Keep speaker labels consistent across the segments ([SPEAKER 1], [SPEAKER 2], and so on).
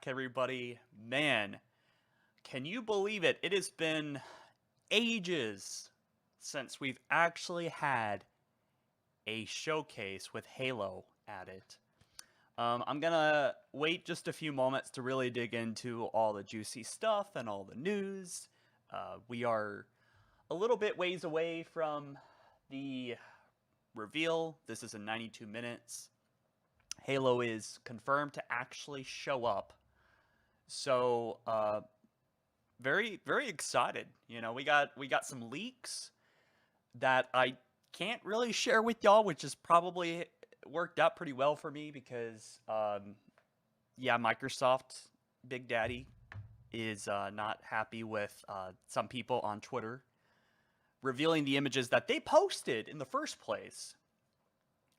[SPEAKER 1] back, everybody. Man, can you believe it? It has been ages since we've actually had a showcase with Halo at it. I'm gonna wait just a few moments to really dig into all the juicy stuff and all the news. We are a little bit ways away from the reveal. This is in 92 minutes. Halo is confirmed to actually show up. So, very very excited. We got some leaks that I can't really share with y'all, which has probably worked out pretty well for me because, yeah, Microsoft Big Daddy is not happy with some people on Twitter revealing the images that they posted in the first place.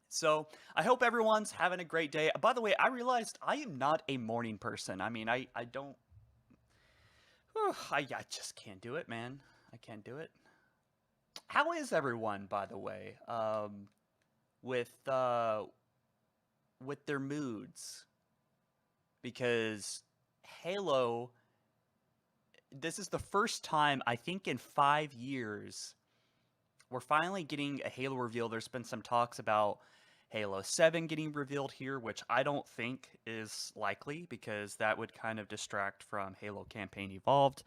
[SPEAKER 1] So I hope everyone's having a great day. By the way, I realized I am not a morning person. I mean, I don't. I just can't do it, man. I can't do it. How is everyone, by the way, with their moods? Because Halo, this is the first time I think in 5 years we're finally getting a Halo reveal. There's been some talks about Halo 7 getting revealed here, which I don't think is likely because that would kind of distract from Halo Campaign Evolved.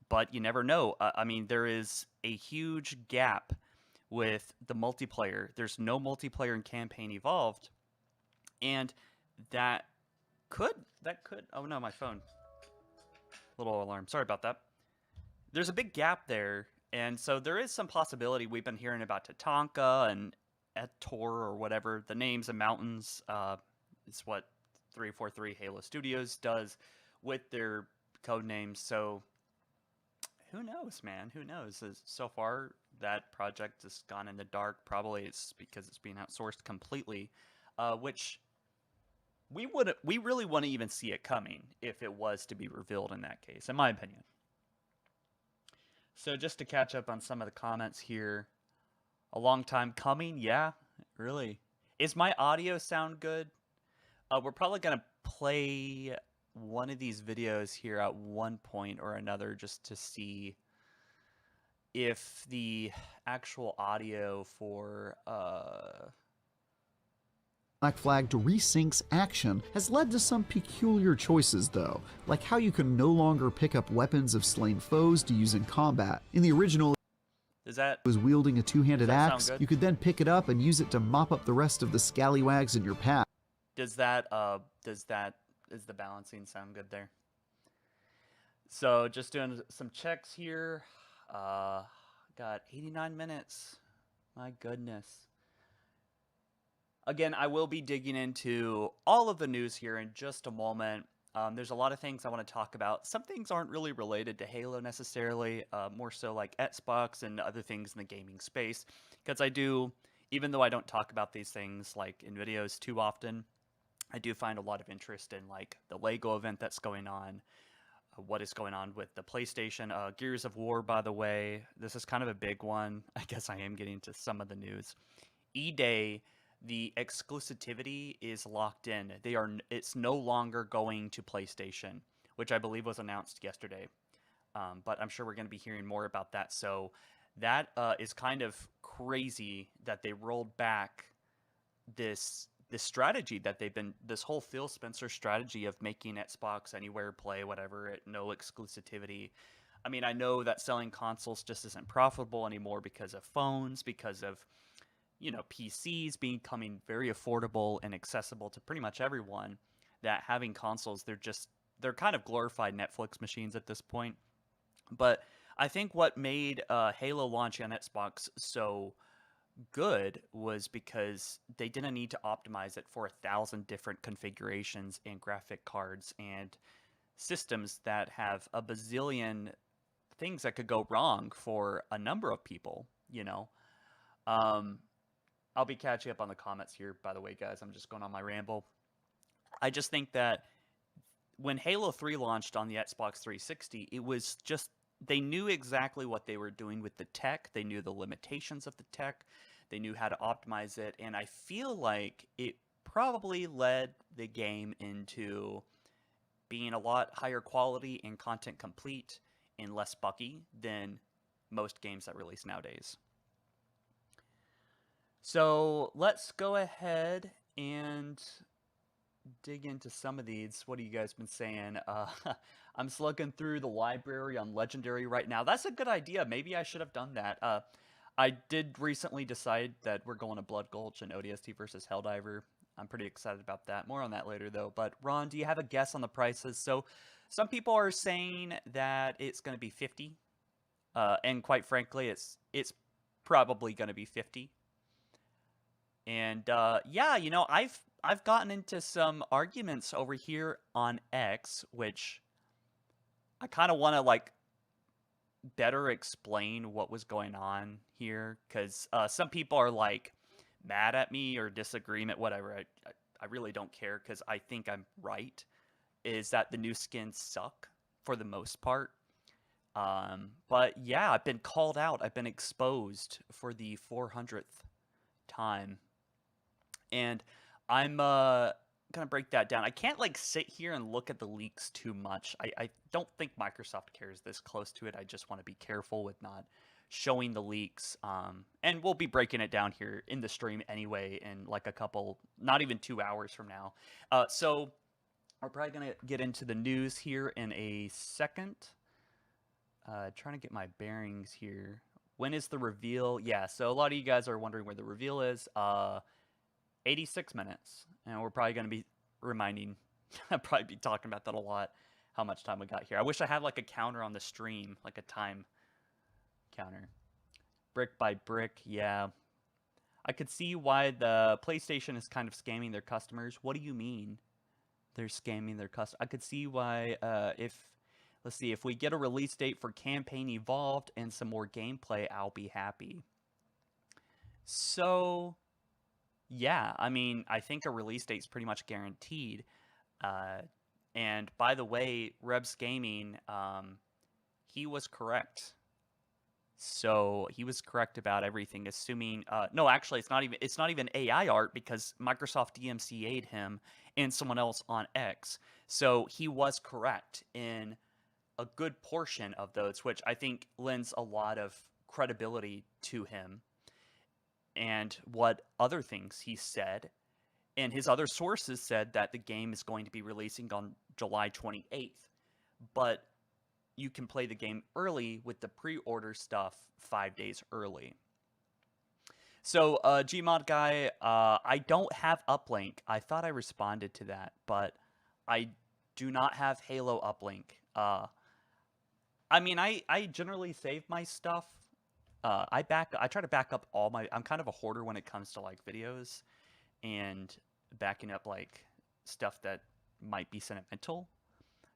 [SPEAKER 1] But you never know. I mean, there is a huge gap with the multiplayer. There's no multiplayer in Campaign Evolved, and that could oh no, my phone. Little alarm. Sorry about that. There's a big gap there, and so there is some possibility. We've been hearing about Tatanka and Etor or whatever the names and mountains. It's what 343 Halo Studios does with their code names. So who knows, man? Who knows? So far, that project has gone in the dark. Probably it's because it's being outsourced completely, which we really wouldn't even see it coming if it was to be revealed in that case, in my opinion. So just to catch up on some of the comments here, a long time coming, yeah, really. Is my audio sound good? We're probably gonna play one of these videos here at one point or another just to see if the actual audio for
[SPEAKER 2] Black Flag to resyncs action has led to some peculiar choices though, like how you can no longer pick up weapons of slain foes to use in combat. In the original,
[SPEAKER 1] it
[SPEAKER 2] was wielding a two-handed axe,
[SPEAKER 1] good?
[SPEAKER 2] you could then pick it up and use it to mop up the rest of the scallywags in your path.
[SPEAKER 1] Is the balancing sound good there? So just doing some checks here. Got 89 minutes. My goodness. Again, I will be digging into all of the news here in just a moment. There's a lot of things I want to talk about. Some things aren't really related to Halo necessarily, more so like Xbox and other things in the gaming space. Because even though I don't talk about these things like in videos too often, I do find a lot of interest in like the LEGO event that's going on, what is going on with the PlayStation. Gears of War, by the way, this is kind of a big one. I guess I am getting to some of the news. E-Day, the exclusivity is locked in. It's no longer going to PlayStation, which I believe was announced yesterday. But I'm sure we're going to be hearing more about that. So that is kind of crazy that they rolled back this strategy that this whole Phil Spencer strategy of making Xbox anywhere, play, whatever, no exclusivity. I mean, I know that selling consoles just isn't profitable anymore because of phones, because of PCs becoming very affordable and accessible to pretty much everyone, that having consoles, they're kind of glorified Netflix machines at this point. But I think what made Halo launch on Xbox so good was because they didn't need to optimize it for 1,000 different configurations and graphic cards and systems that have a bazillion things that could go wrong for a number of people, I'll be catching up on the comments here, by the way, guys. I'm just going on my ramble. I just think that when Halo 3 launched on the Xbox 360, it was just, they knew exactly what they were doing with the tech. They knew the limitations of the tech. They knew how to optimize it. And I feel like it probably led the game into being a lot higher quality and content complete and less buggy than most games that release nowadays. So let's go ahead and dig into some of these. What have you guys been saying? I'm just looking through the library on Legendary right now. That's a good idea. Maybe I should have done that. I did recently decide that we're going to Blood Gulch and ODST versus Helldiver. I'm pretty excited about that. More on that later, though. But Ron, do you have a guess on the prices? So, some people are saying that it's going to be 50, and quite frankly, it's probably going to be 50. And yeah, I've gotten into some arguments over here on X, which I kind of want to like better explain what was going on here, because some people are like mad at me or disagreement, whatever. I really don't care because I think I'm right. Is that the new skins suck for the most part? But yeah, I've been called out. I've been exposed for the 400th time, and I'm gonna break that down. I can't like sit here and look at the leaks too much. I don't think Microsoft cares this close to it. I just want to be careful with not showing the leaks. And we'll be breaking it down here in the stream anyway in like a couple, not even 2 hours from now. So we're probably gonna get into the news here in a second. Trying to get my bearings here. When is the reveal? Yeah, so a lot of you guys are wondering where the reveal is. 86 minutes, and we're probably going to be reminding, I'll probably be talking about that a lot, how much time we got here. I wish I had like a counter on the stream, like a time counter. Brick by brick, yeah. I could see why the PlayStation is kind of scamming their customers. What do you mean they're scamming their customers? I could see why let's see, if we get a release date for Campaign Evolved and some more gameplay, I'll be happy. So yeah, I mean, I think a release date is pretty much guaranteed. And by the way, Rebs Gaming, he was correct. So he was correct about everything. Assuming, no, actually, it's not even AI art because Microsoft DMCA'd him and someone else on X. So he was correct in a good portion of those, which I think lends a lot of credibility to him and what other things he said. And his other sources said that the game is going to be releasing on July 28th, but you can play the game early with the pre-order stuff 5 days early. So, Gmod guy, I don't have uplink. I thought I responded to that, but I do not have Halo uplink. I mean, I generally save my stuff. I try to back up all my. I'm kind of a hoarder when it comes to like videos, and backing up like stuff that might be sentimental.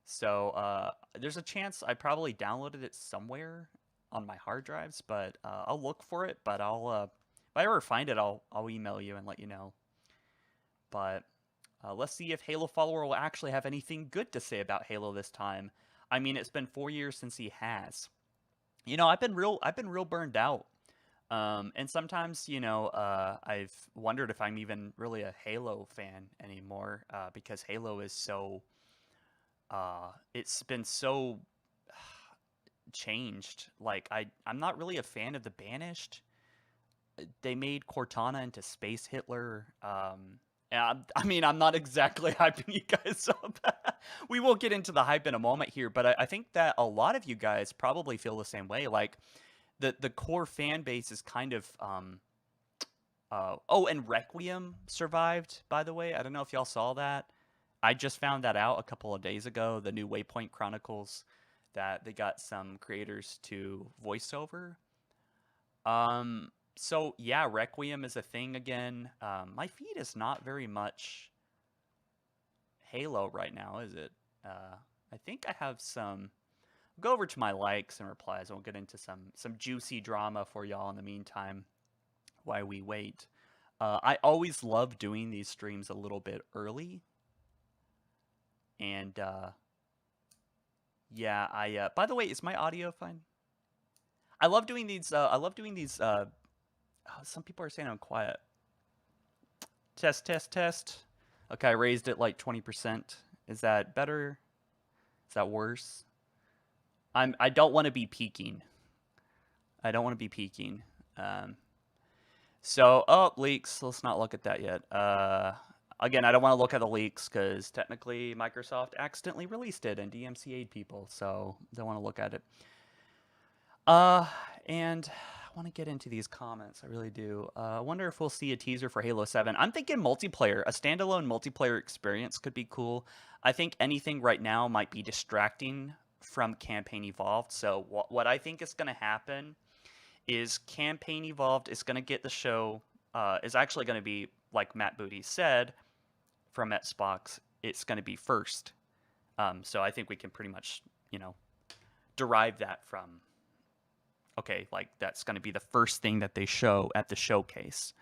[SPEAKER 1] So there's a chance I probably downloaded it somewhere on my hard drives, but I'll look for it. But if I ever find it, I'll email you and let you know. But let's see if HaloFollower will actually have anything good to say about Halo this time. I mean, it's been 4 years since he has. I've been real burned out. And sometimes, I've wondered if I'm even really a Halo fan anymore, because Halo is so, it's been so changed. Like, I'm not really a fan of the Banished. They made Cortana into Space Hitler. And I mean, I'm not exactly hyping you guys up. We will get into the hype in a moment here, but I think that a lot of you guys probably feel the same way. Like, the core fan base is kind of oh, and Requiem survived, by the way. I don't know if y'all saw that. I just found that out a couple of days ago, the new Waypoint Chronicles, that they got some creators to voice over. So yeah, Requiem is a thing again. My feed is not very much Halo right now, is it? I think I have some. Go over to my likes and replies. We'll get into some juicy drama for y'all in the meantime while we wait. I always love doing these streams a little bit early, and yeah, I. By the way, is my audio fine? I love doing these. Some people are saying I'm quiet. Test, test, test. Okay, I raised it like 20%. Is that better? that worse? I don't want to be peeking. I don't want to be peeking. Um, so, leaks. Let's not look at that yet. Again, I don't want to look at the leaks because technically Microsoft accidentally released it and DMCA'd people, so don't want to look at it. Uh, and I want to get into these comments. I really do. I wonder if we'll see a teaser for Halo 7. I'm thinking multiplayer. A standalone multiplayer experience could be cool. I think anything right now might be distracting from Campaign Evolved. So what I think is going to happen is Campaign Evolved is going to get the show, is actually going to be, like Matt Booty said from Xbox, it's going to be first. So I think we can pretty much, derive that from, okay, like that's going to be the first thing that they show at the showcase.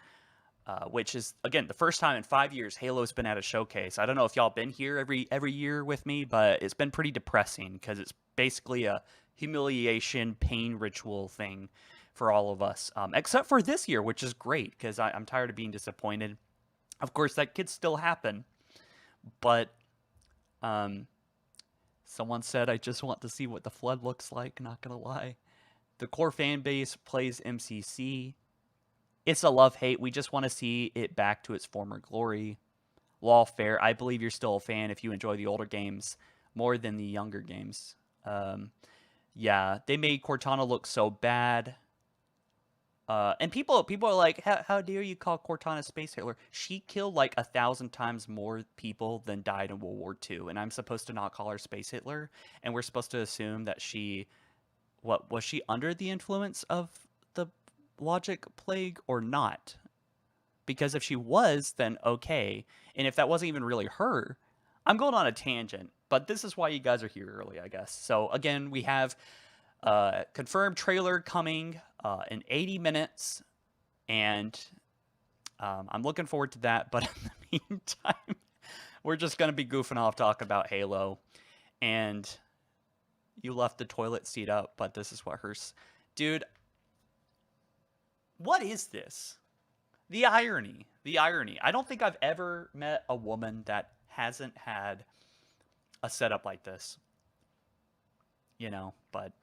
[SPEAKER 1] Which is, again, the first time in 5 years Halo's been at a showcase. I don't know if y'all been here every year with me, but it's been pretty depressing because it's basically a humiliation, pain ritual thing for all of us, except for this year, which is great because I'm tired of being disappointed. Of course, that could still happen, but someone said, I just want to see what the Flood looks like, not gonna lie. The core fan base plays MCC. It's a love-hate. We just want to see it back to its former glory. Lawfare, I believe you're still a fan if you enjoy the older games more than the younger games. Yeah, they made Cortana look so bad. And people are like, how dare you call Cortana Space Hitler? She killed like 1,000 times more people than died in World War II, and I'm supposed to not call her Space Hitler? And we're supposed to assume that was she under the influence of the logic plague or not? Because if she was, then okay. And if that wasn't even really her, I'm going on a tangent, but this is why you guys are here early, I guess. So again, we have confirmed trailer coming in 80 minutes, and I'm looking forward to that. But in the meantime, we're just going to be goofing off talking about Halo. And you left the toilet seat up, but this is what hurts. Dude, what is this? The irony. The irony. I don't think I've ever met a woman that hasn't had a setup like this. But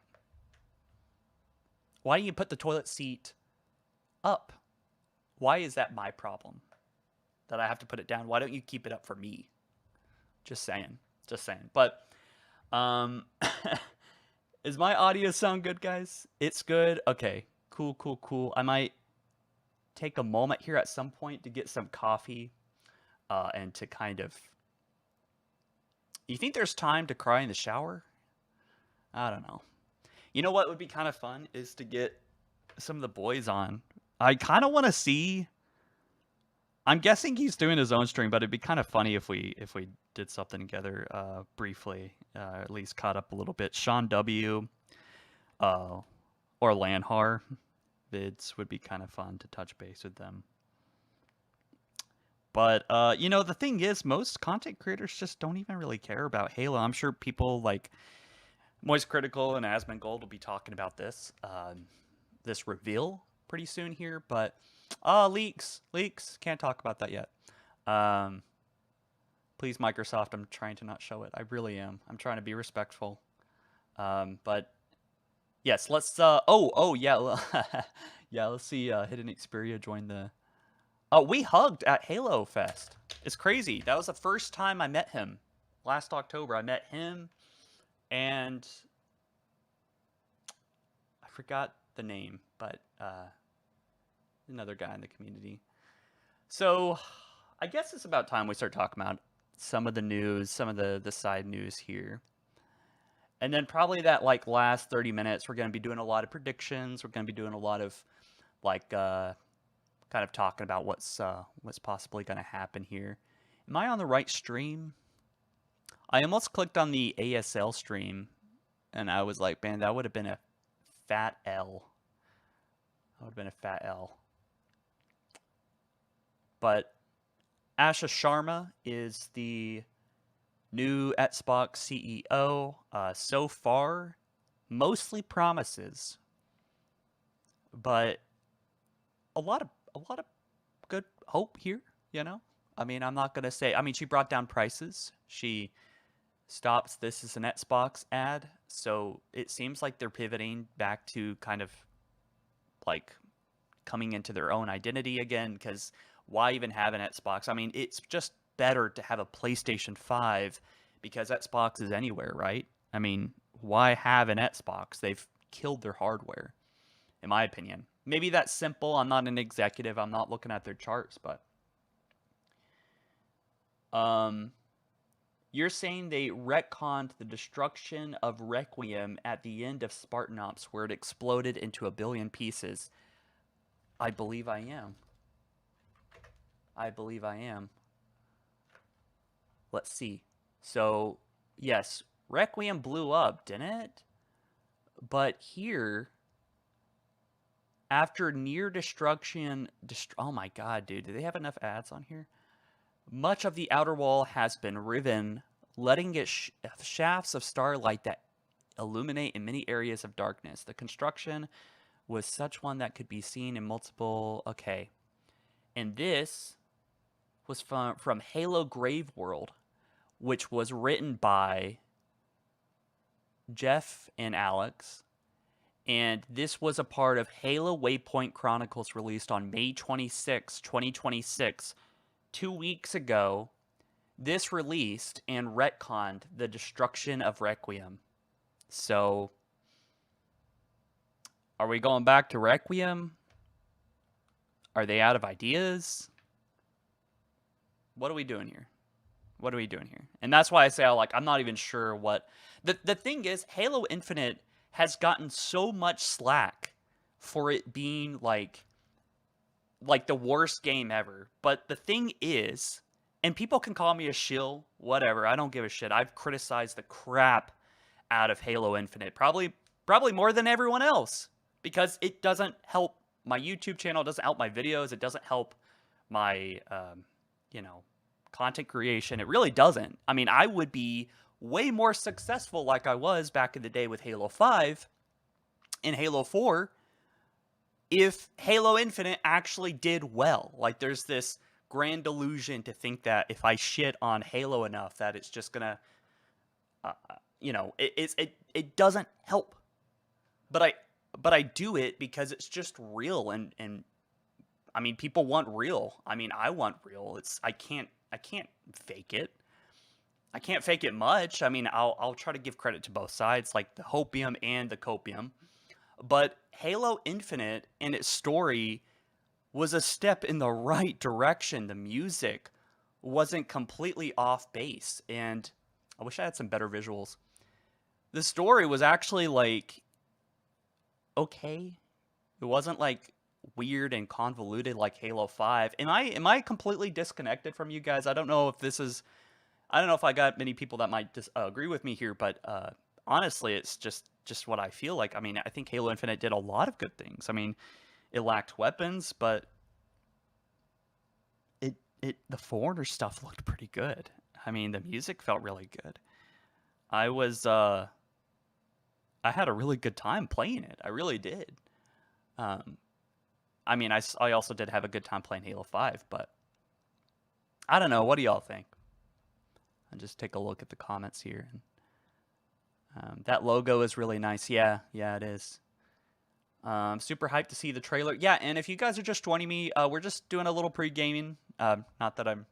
[SPEAKER 1] why do you put the toilet seat up? Why is that my problem? That I have to put it down? Why don't you keep it up for me? Just saying. Just saying. But is my audio sound good, guys? It's good? Okay. Cool. I might take a moment here at some point to get some coffee and to kind of... You think there's time to cry in the shower? I don't know. You know what would be kind of fun is to get some of the boys on. I kind of want to see... I'm guessing he's doing his own stream, but it'd be kind of funny if we did something together briefly, at least caught up a little bit. Sean W. Or Lanhar vids would be kind of fun to touch base with them. But the thing is, most content creators just don't even really care about Halo. I'm sure people like Moist Critical and Asmongold will be talking about this reveal pretty soon here, but leaks, can't talk about that yet. Please, Microsoft, I'm trying to not show it. I really am. I'm trying to be respectful. But yes, let's yeah. Yeah, let's see Hidden Xperia join the... Oh, we hugged at Halo Fest. It's crazy. That was the first time I met him. Last October, I met him and I forgot the name, but another guy in the community. So I guess it's about time we start talking about some of the news, some of the side news here. And then probably that like last 30 minutes, we're going to be doing a lot of predictions. We're going to be doing a lot of like kind of talking about what's possibly going to happen here. Am I on the right stream? I almost clicked on the ASL stream, and I was like, man, that would have been a fat L. That would have been a fat L. But Asha Sharma is the new Xbox CEO. So far, mostly promises, but a lot of good hope here. I mean, I'm not gonna say. I mean, she brought down prices. She stops this is an Xbox ad. So it seems like they're pivoting back to kind of like coming into their own identity again, because why even have an Xbox? I mean, it's just better to have a PlayStation 5 because Xbox is anywhere, right? I mean, why have an Xbox? They've killed their hardware, in my opinion. Maybe that's simple. I'm not an executive. I'm not looking at their charts, but um you're saying they retconned the destruction of Requiem at the end of Spartan Ops where it exploded into a billion pieces. I believe I am. I believe I am. Let's see. So, yes, Requiem blew up, didn't it? But here, after near destruction, oh my god, dude, do they have enough ads on here? Much of the outer wall has been riven, letting it shafts of starlight that illuminate in many areas of darkness. The construction was such one that could be seen in multiple. Okay, and this was from Halo Grave World, which was written by Jeff and Alex. And this was a part of Halo Waypoint Chronicles released on May 26, 2026. 2 weeks ago, this released and retconned the destruction of Requiem. So, are we going back to Requiem? Are they out of ideas? What are we doing here? What are we doing here? And that's why I say, like, I'm not even sure what... The thing is, Halo Infinite has gotten so much slack for it being, like the worst game ever. But the thing is, and people can call me a shill, whatever, I don't give a shit. I've criticized the crap out of Halo Infinite, probably more than everyone else, because it doesn't help my YouTube channel, it doesn't help my videos, it doesn't help my, content creation. It really doesn't. I mean, I would be way more successful like I was back in the day with Halo 5 and Halo 4 if Halo Infinite actually did well. Like, there's this grand illusion to think that if I shit on Halo enough that it's just gonna, it doesn't help. But I do it because it's just real, and I mean, people want real. I mean, I want real. I can't fake it. I can't fake it much. I mean, I'll try to give credit to both sides, like the hopium and the copium. But Halo Infinite and its story was a step in the right direction. The music wasn't completely off base, and I wish I had some better visuals. The story was actually, like, okay. It wasn't, like, weird and convoluted like Halo 5. Am I completely disconnected from you guys? I don't know if I got many people that might agree with me here, but honestly, it's just what I feel like. I mean, I think Halo Infinite did a lot of good things. I mean, it lacked weapons, but the Foreigner stuff looked pretty good. I mean, the music felt really good. I had a really good time playing it. I really did. I mean, I also did have a good time playing Halo 5, but I don't know. What do y'all think? I'll just take a look at the comments here. That logo is really nice. Yeah, it is. Super hyped to see the trailer. Yeah, and if you guys are just joining me, we're just doing a little pre-gaming. Not that I'm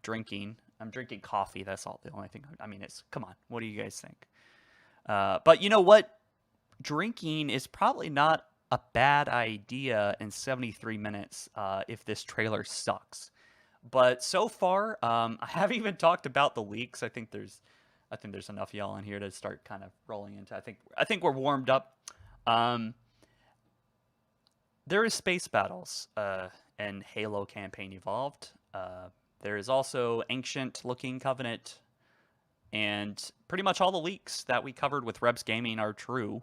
[SPEAKER 1] drinking. I'm drinking coffee. That's all. The only thing. I mean, come on. What do you guys think? But you know what? Drinking is probably not a bad idea in 73 minutes if this trailer sucks. But so far, I haven't even talked about the leaks. I think there's enough of y'all in here to start kind of rolling into. I think we're warmed up. There is space battles and Halo campaign evolved. There is also ancient-looking Covenant, and pretty much all the leaks that we covered with Rebs Gaming are true.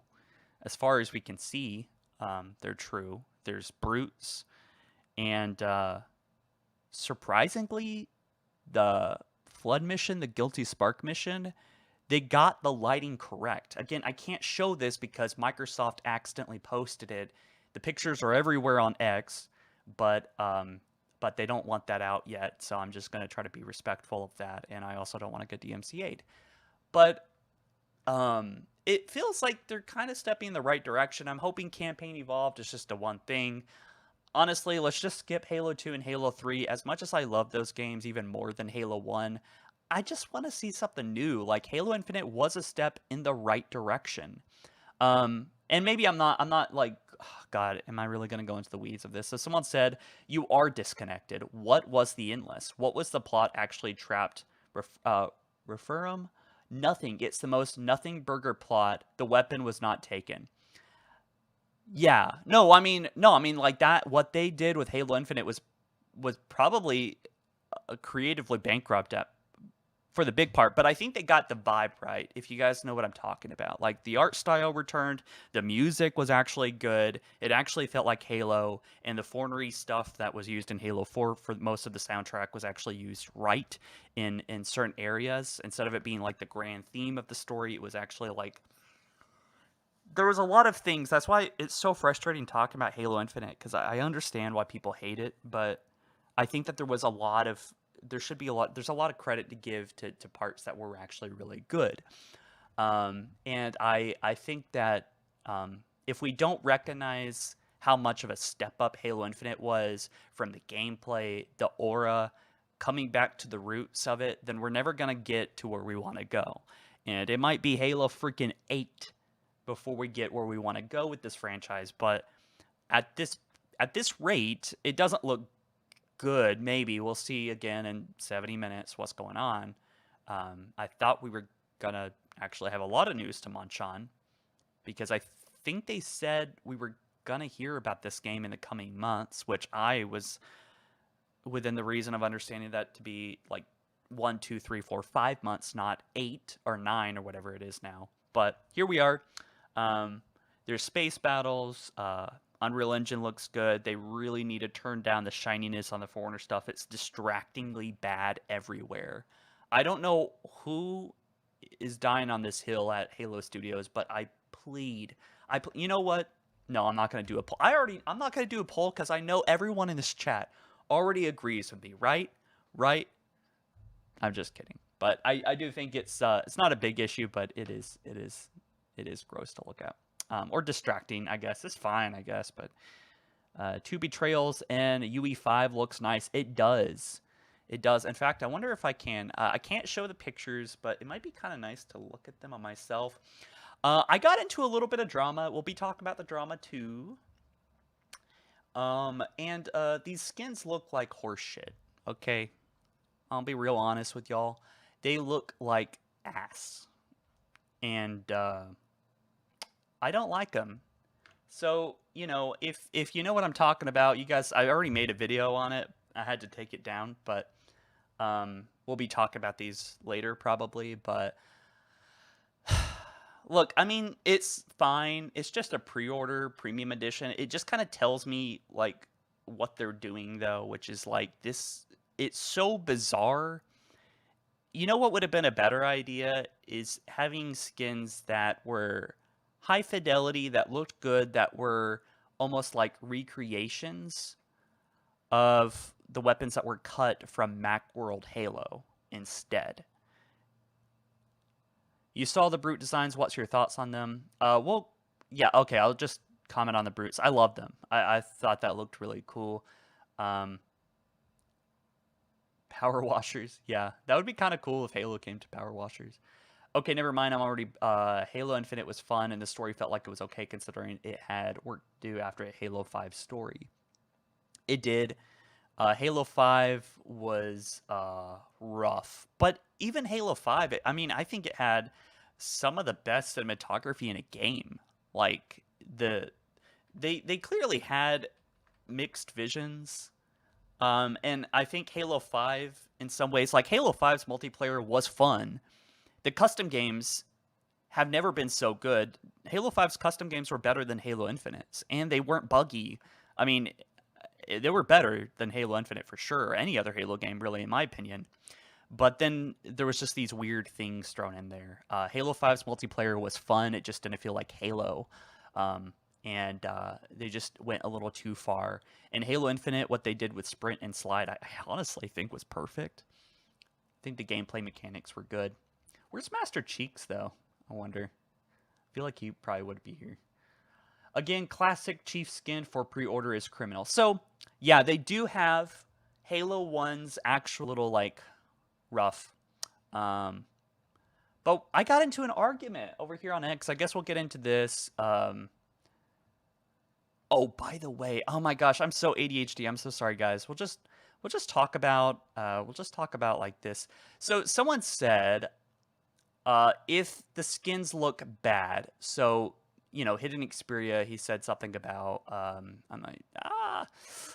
[SPEAKER 1] As far as we can see, they're true. There's brutes, and surprisingly, the Flood mission, the Guilty Spark mission, they got the lighting correct. Again, I can't show this because Microsoft accidentally posted it. The pictures are everywhere on X, but but they don't want that out yet, so I'm just going to try to be respectful of that, and I also don't want to get DMCA'd. But it feels like they're kind of stepping in the right direction. I'm hoping Campaign Evolved is just a one thing. Honestly, let's just skip Halo 2 and Halo 3. As much as I love those games even more than Halo 1, I just want to see something new. Like Halo Infinite was a step in the right direction. And maybe I'm not like, God, am I really going to go into the weeds of this? So someone said, you are disconnected. What was the endless? What was the plot actually trapped? Referum? Nothing. It's the most nothing burger plot. The weapon was not taken. Yeah. No, I mean like that what they did with Halo Infinite was probably creatively bankrupt at for the big part, but I think they got the vibe right. If you guys know what I'm talking about. Like the art style returned, the music was actually good. It actually felt like Halo, and the fornery stuff that was used in Halo 4 for most of the soundtrack was actually used right in certain areas. Instead of it being like the grand theme of the story, it was actually like there was a lot of things. That's why it's so frustrating talking about Halo Infinite, because I understand why people hate it, but I think that there should be there's a lot of credit to give to parts that were actually really good. And I think that if we don't recognize how much of a step up Halo Infinite was from the gameplay, the aura, coming back to the roots of it, then we're never going to get to where we want to go. And it might be Halo freaking 8 before we get where we want to go with this franchise, but at this rate, it doesn't look good. Maybe we'll see again in 70 minutes what's going on. I thought we were gonna actually have a lot of news to munch on because I think they said we were gonna hear about this game in the coming months, which I was within the reason of understanding that to be like 1, 2, 3, 4, 5 months, not 8 or 9 or whatever it is now. But here we are. Um, there's space battles. Unreal Engine looks good. They really need to turn down the shininess on the Foreigner stuff. It's distractingly bad everywhere. I don't know who is dying on this hill at Halo Studios, but I plead. You know what? No, I'm not going to do a poll. I'm not going to do a poll because I know everyone in this chat already agrees with me, right? Right? I'm just kidding. But I do think it's not a big issue, but it is gross to look at. Or distracting, I guess. It's fine, I guess, but 2 Betrayals and UE5 looks nice. It does. It does. In fact, I wonder if I can. I can't show the pictures, but it might be kind of nice to look at them on myself. I got into a little bit of drama. We'll be talking about the drama too. And these skins look like horse shit. Okay, I'll be real honest with y'all. They look like ass, and I don't like them. So, if you know what I'm talking about, you guys, I already made a video on it. I had to take it down, but we'll be talking about these later probably. But look, I mean, it's fine. It's just a pre-order premium edition. It just kind of tells me like what they're doing though, which is like this. It's so bizarre. You know what would have been a better idea is having skins that were high fidelity, that looked good, that were almost like recreations of the weapons that were cut from Macworld Halo instead. You saw the brute designs. What's your thoughts on them? Well, yeah, okay. I'll just comment on the brutes. I love them. I thought that looked really cool. Power washers. Yeah, that would be kind of cool if Halo came to power washers. Okay, never mind. I'm already. Halo Infinite was fun, and the story felt like it was okay considering it had work to do after a Halo 5 story. It did. Halo 5 was rough, but even Halo 5, I mean, I think it had some of the best cinematography in a game. Like they clearly had mixed visions. And I think Halo 5, in some ways, like Halo 5's multiplayer was fun. The custom games have never been so good. Halo 5's custom games were better than Halo Infinite's, and they weren't buggy. I mean, they were better than Halo Infinite for sure, or any other Halo game, really, in my opinion. But then there was just these weird things thrown in there. Halo 5's multiplayer was fun. It just didn't feel like Halo. and they just went a little too far. In Halo Infinite, what they did with sprint and slide, I honestly think was perfect. I think the gameplay mechanics were good. Where's Master Cheeks, though? I wonder. I feel like he probably would be here. Again, classic Chief skin for pre-order is criminal. So, yeah, they do have Halo 1's actual little, like, rough. Um, but I got into an argument over here on X. I guess we'll get into this. Oh, by the way, oh my gosh, I'm so ADHD. I'm so sorry, guys. We'll just talk about like this. So someone said if the skins look bad, so Hidden Xperia, he said something about I'm like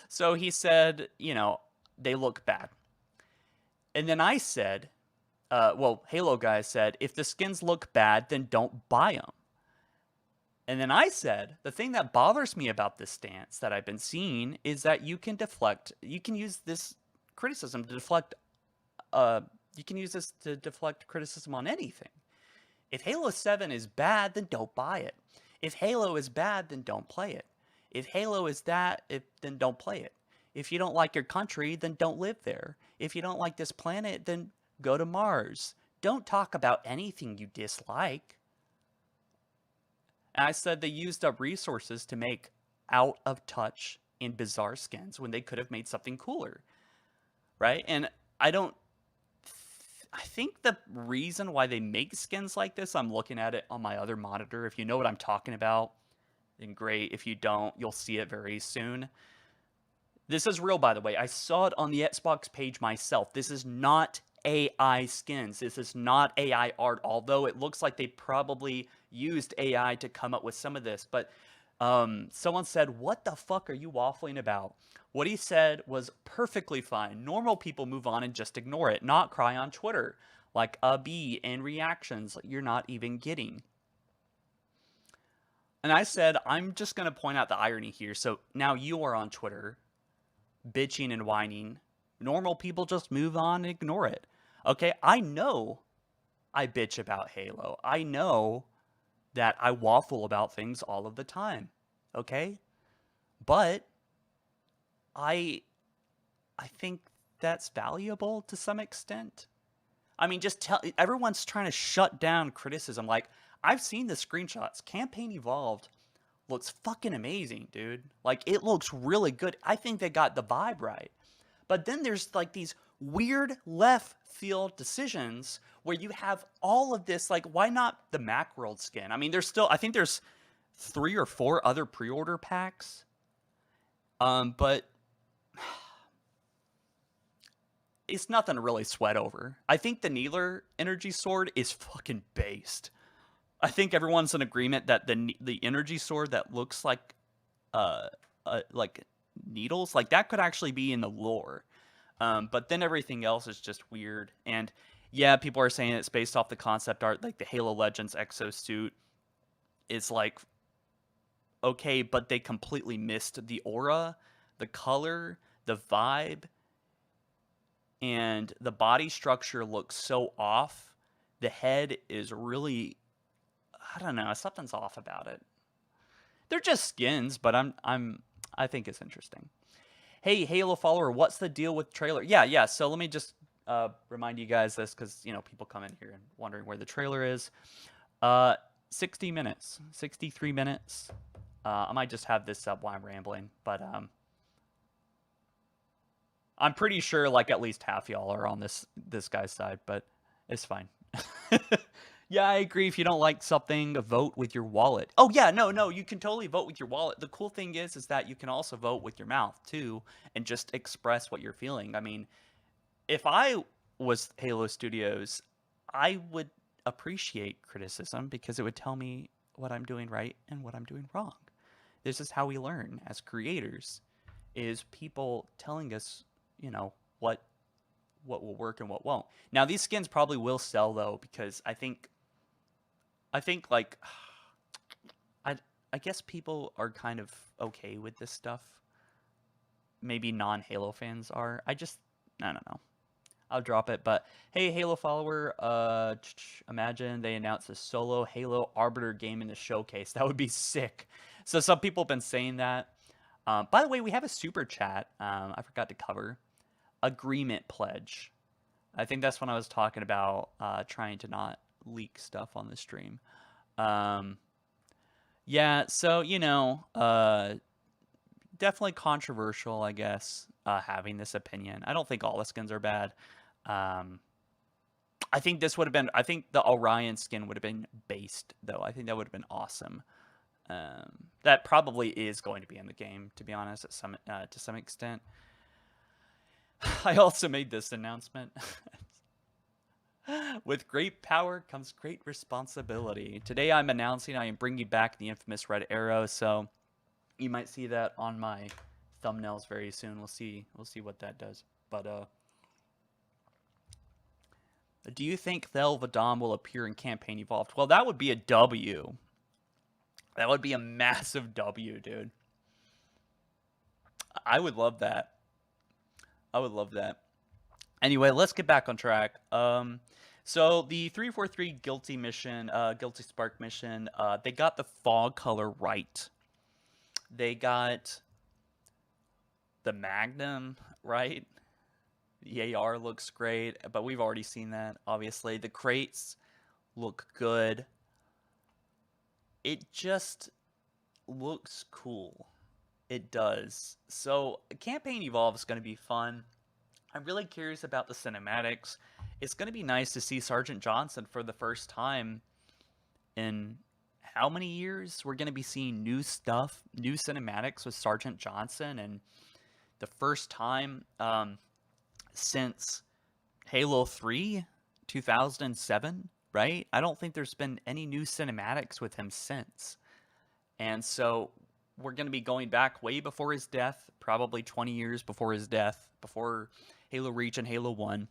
[SPEAKER 1] so he said they look bad, and then I said, well, Halo guy said if the skins look bad, then don't buy them. And then I said, the thing that bothers me about this stance that I've been seeing is that you can use this criticism to deflect, uh, you can use this to deflect criticism on anything. If Halo 7 is bad, then don't buy it. If Halo is bad, then don't play it. If Halo is then don't play it. If you don't like your country, then don't live there. If you don't like this planet, then go to Mars. Don't talk about anything you dislike. And I said they used up resources to make out of touch and bizarre skins when they could have made something cooler, right? And I don't. I think the reason why they make skins like this, I'm looking at it on my other monitor. If you know what I'm talking about, then great. If you don't, you'll see it very soon. This is real, by the way. I saw it on the Xbox page myself. This is not AI skins. This is not AI art, although it looks like they probably used AI to come up with some of this. But someone said, what the fuck are you waffling about? What he said was perfectly fine. Normal people move on and just ignore it, not cry on Twitter, like a bee and reactions you're not even getting. And I said, I'm just going to point out the irony here. So now you are on Twitter bitching and whining. Normal people just move on and ignore it. Okay, I know I bitch about Halo. I know that I waffle about things all of the time. Okay? But I think that's valuable to some extent. I mean, everyone's trying to shut down criticism. Like, I've seen the screenshots. Campaign Evolved looks fucking amazing, dude. Like, it looks really good. I think they got the vibe right. But then there's like these weird left field decisions where you have all of this, like, why not the Macworld skin? I mean, I think there's 3 or 4 other pre-order packs. But it's nothing to really sweat over. I think the Needler energy sword is fucking based. I think everyone's in agreement that the energy sword that looks like needles, like that could actually be in the lore. But then everything else is just weird. And yeah, people are saying it's based off the concept art, like the Halo Legends exosuit is like, okay, but they completely missed the aura, the color, the vibe, and the body structure looks so off. The head is really, I don't know, something's off about it. They're just skins, but I think it's interesting. Hey, HaloFollower, what's the deal with trailer? Yeah. So let me just remind you guys this because people come in here and wondering where the trailer is. 60 minutes, 63 minutes. I might just have this up while I'm rambling, but I'm pretty sure like at least half y'all are on this guy's side, but it's fine. Yeah, I agree. If you don't like something, vote with your wallet. Oh yeah, no, you can totally vote with your wallet. The cool thing is that you can also vote with your mouth too, and just express what you're feeling. I mean, if I was Halo Studios, I would appreciate criticism because it would tell me what I'm doing right and what I'm doing wrong. This is how we learn as creators, is people telling us, what will work and what won't. Now, these skins probably will sell though, because I think like I guess people are kind of okay with this stuff. Maybe non-Halo fans are. I don't know. I'll drop it. But hey, Halo follower, imagine they announced a solo Halo Arbiter game in the showcase. That would be sick. So some people have been saying that. By the way, we have a super chat. I forgot to cover agreement pledge. I think that's when I was talking about trying to not leak stuff on the stream. Um, yeah, so definitely controversial, I guess, having this opinion. I don't think all the skins are bad. Um, I think this would have been. I think the Orion skin would have been based, though. I think that would have been awesome. That probably is going to be in the game, to be honest, to some extent. I also made this announcement. With great power comes great responsibility. Today I'm announcing I am bringing back the infamous red arrow, so you might see that on my thumbnails very soon. We'll see what that does. But do you think Thel Vadam will appear in Campaign Evolved? Well, that would be a W. That would be a massive W, dude. I would love that. I would love that. Anyway, let's get back on track. So the 343 Guilty mission, Guilty Spark mission, they got the fog color right. They got the Magnum right. The AR looks great, but we've already seen that, obviously. The crates look good. It just looks cool. It does. So Campaign Evolve is going to be fun. I'm really curious about the cinematics. It's going to be nice to see Sergeant Johnson for the first time in how many years? We're going to be seeing new stuff, new cinematics with Sergeant Johnson, and the first time since Halo 3, 2007, right? I don't think there's been any new cinematics with him since. And so we're going to be going back way before his death, probably 20 years before his death, before Halo Reach and Halo 1.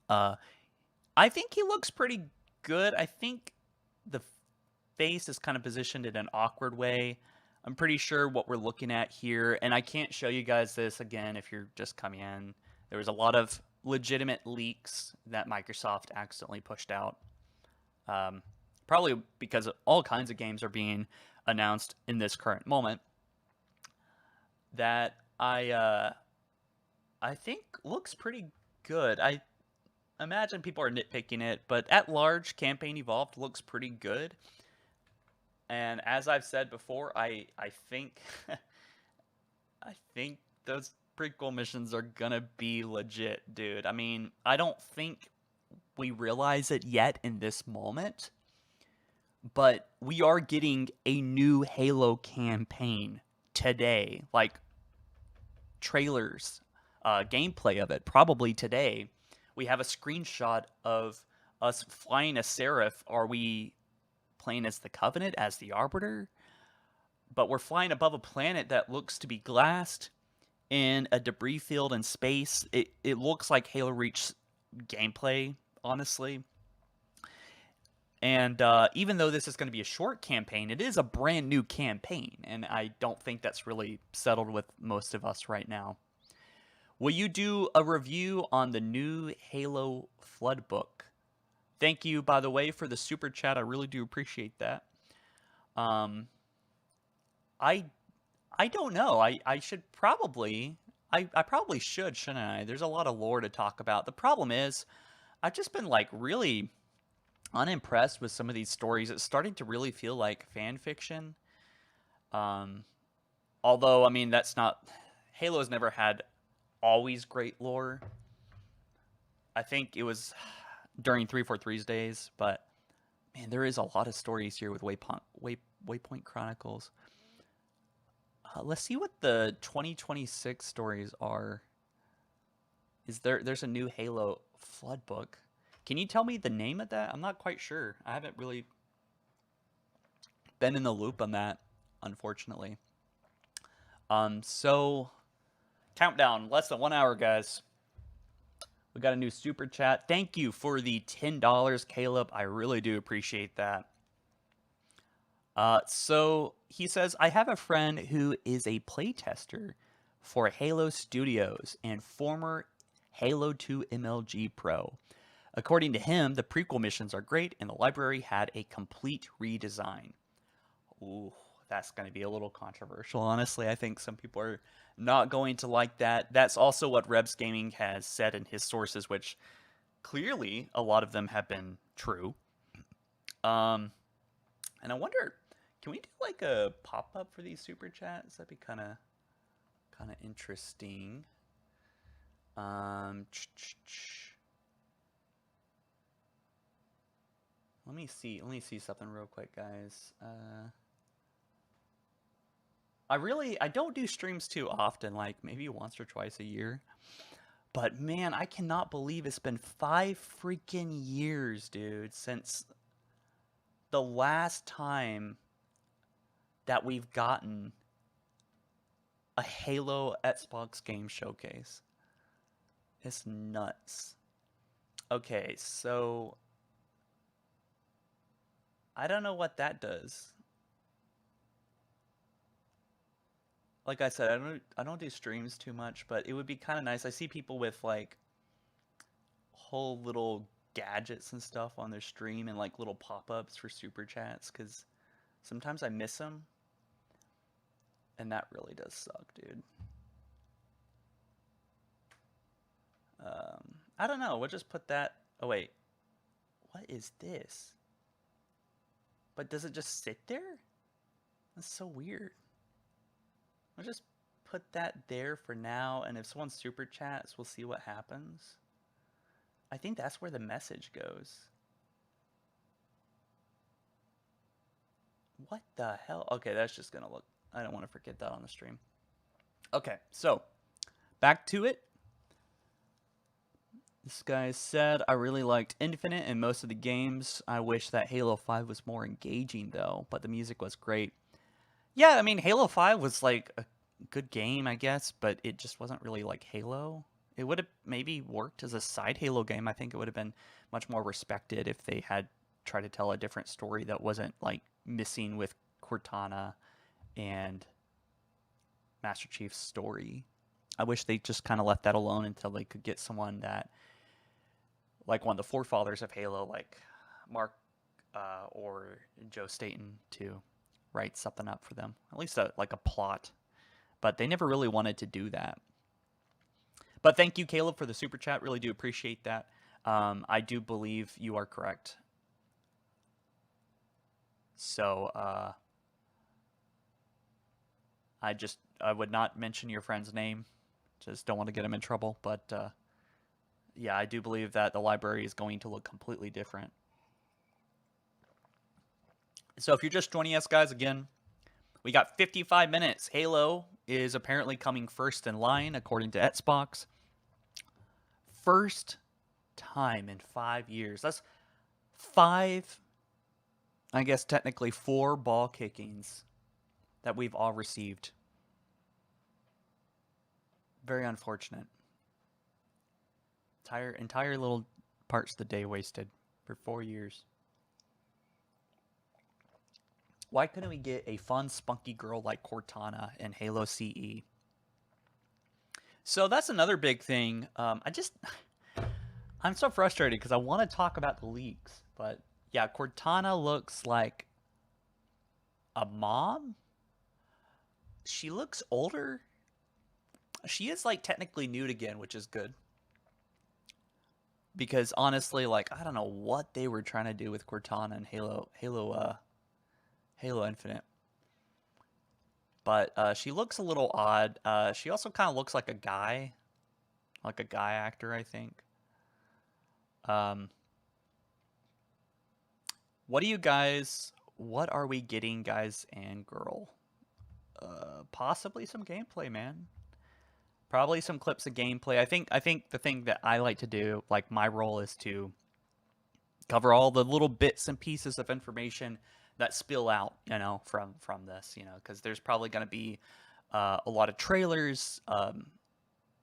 [SPEAKER 1] I think he looks pretty good. I think the face is kind of positioned in an awkward way. I'm pretty sure what we're looking at here, and I can't show you guys this again if you're just coming in. There was a lot of legitimate leaks that Microsoft accidentally pushed out. Probably because all kinds of games are being announced in this current moment that I think looks pretty good. I imagine people are nitpicking it, but at large, Campaign Evolved looks pretty good. And as I've said before, I think I think those prequel missions are gonna be legit, dude. I mean, I don't think we realize it yet in this moment, but we are getting a new Halo campaign today. Like trailers, gameplay of it, probably today. We have a screenshot of us flying a Seraph. Are we playing as the Covenant, as the Arbiter? But we're flying above a planet that looks to be glassed in a debris field in space. It looks like Halo Reach gameplay, honestly. And even though this is going to be a short campaign, it is a brand new campaign, and I don't think that's really settled with most of us right now. Will you do a review on the new Halo Flood book? Thank you, by the way, for the super chat. I really do appreciate that. I don't know. I should probably I probably should, shouldn't I? There's a lot of lore to talk about. The problem is I've just been like really unimpressed with some of these stories. It's starting to really feel like fan fiction. Although I mean that's not Halo's never had always great lore. I think it was during 343's days, but man, there is a lot of stories here with Waypoint Chronicles. Let's see what the 2026 stories are. There's a new Halo Flood book. Can you tell me the name of that? I'm not quite sure. I haven't really been in the loop on that, unfortunately. So countdown, less than 1 hour, guys. We got a new super chat. Thank you for the $10, Caleb. I really do appreciate that. So he says, I have a friend who is a playtester for Halo Studios and former Halo 2 MLG Pro. According to him, the prequel missions are great and the library had a complete redesign. Ooh, that's going to be a little controversial, honestly. I think some people are not going to like that. That's also what Rebs Gaming has said in his sources, which clearly a lot of them have been true. Um, and I wonder, can we do like a pop up for these super chats? That'd be kind of interesting. Um, let me see. Let me see something real quick, guys. I don't do streams too often, like maybe once or twice a year. But man, I cannot believe it's been 5 freaking years, dude, since the last time that we've gotten a Halo Xbox game showcase. It's nuts. Okay, so I don't know what that does. Like I said, I don't do streams too much, but it would be kind of nice. I see people with like whole little gadgets and stuff on their stream and like little pop-ups for super chats because sometimes I miss them, and that really does suck, dude. I don't know. We'll just put that. Oh wait, what is this? But does it just sit there? That's so weird. I'll just put that there for now, and if someone super chats, we'll see what happens. I think that's where the message goes. What the hell? Okay, that's just gonna look. I don't want to forget that on the stream. Okay, so back to it. This guy said, I really liked Infinite and most of the games. I wish that Halo 5 was more engaging, though, but the music was great. Yeah, I mean, Halo 5 was like a good game, I guess, but it just wasn't really like Halo. It would have maybe worked as a side Halo game. I think it would have been much more respected if they had tried to tell a different story that wasn't like missing with Cortana and Master Chief's story. I wish they just kind of left that alone until they could get someone that, like one of the forefathers of Halo, like Mark or Joe Staten, to write something up for them, at least like a plot. But they never really wanted to do that. But thank you, Caleb, for the super chat. Really do appreciate that. I do believe you are correct. So I would not mention your friend's name. Just don't want to get him in trouble. But yeah, I do believe that the library is going to look completely different. So if you're just joining us, guys, again, we got 55 minutes. Halo is apparently coming first in line, according to Xbox. First time in 5 years. That's 5, I guess technically 4 ball kickings that we've all received. Very unfortunate. Entire little parts of the day wasted for 4 years. Why couldn't we get a fun, spunky girl like Cortana in Halo CE? So that's another big thing. I'm so frustrated because I want to talk about the leaks, but yeah, Cortana looks like a mom. She looks older. She is like technically nude again, which is good. Because honestly, like I don't know what they were trying to do with Cortana and Halo Infinite. But she looks a little odd. She also kind of looks like a guy actor, I think. What are we getting, guys and girl? Possibly some gameplay, man. Probably some clips of gameplay. I think the thing that I like to do, like my role, is to cover all the little bits and pieces of information that spill out, from this, because there's probably going to be a lot of trailers,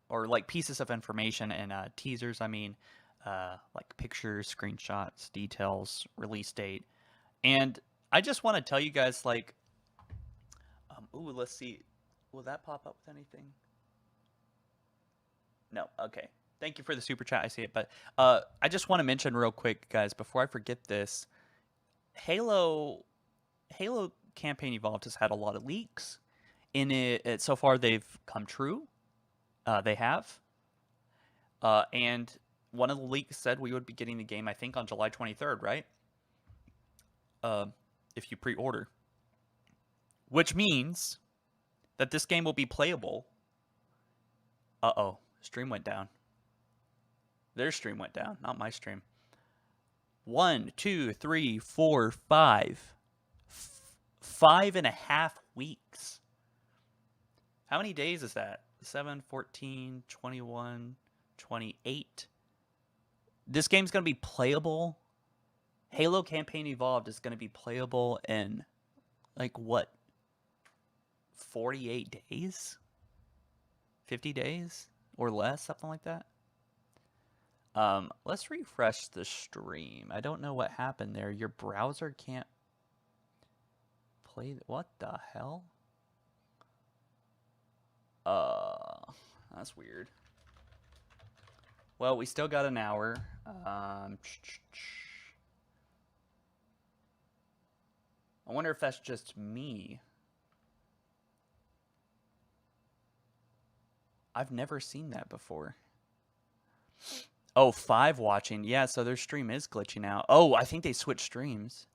[SPEAKER 1] or like pieces of information and teasers. I mean, like pictures, screenshots, details, release date, and I just want to tell you guys, like, ooh, let's see, will that pop up with anything? No, okay. Thank you for the super chat. I see it, but I just want to mention real quick, guys, before I forget this. Halo, Halo Campaign Evolved has had a lot of leaks. In it so far, they've come true. They have, and one of the leaks said we would be getting the game, I think, on July 23rd, right? Uh, if you pre-order, which means that this game will be playable. Uh-oh, stream went down. Their stream went down, not my stream. 1, 2, 3, 4, 5. 5.5 weeks. How many days is that? 7, 14, 21, 28. This game's going to be playable. Halo Campaign Evolved is going to be playable in, like, what? 48 days? 50 days? Or less? Something like that? Let's refresh the stream. I don't know what happened there. Your browser can't play. What the hell? That's weird. Well, we still got an hour. I wonder if that's just me. I've never seen that before. Oh, 5 watching. Yeah, so their stream is glitching out. Oh, I think they switched streams.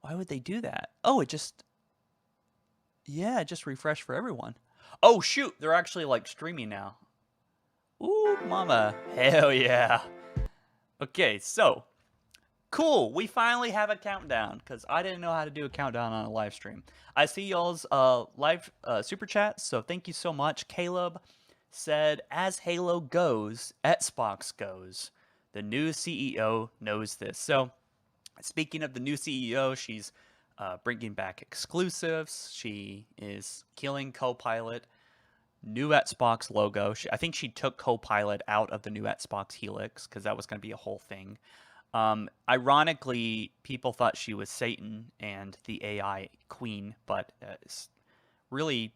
[SPEAKER 1] Why would they do that? Oh, it just... Yeah, it just refreshed for everyone. Oh, shoot. They're actually, like, streaming now. Ooh, mama. Hell yeah. Okay, so... Cool. We finally have a countdown, because I didn't know how to do a countdown on a live stream. I see y'all's live super chat, so thank you so much. Caleb said, as Halo goes, Xbox goes. The new CEO knows this. So, speaking of the new CEO, she's bringing back exclusives. She is killing Copilot. New Xbox logo. I think she took Copilot out of the new Xbox Helix because that was going to be a whole thing. Ironically, people thought she was Satan and the AI queen, but it's really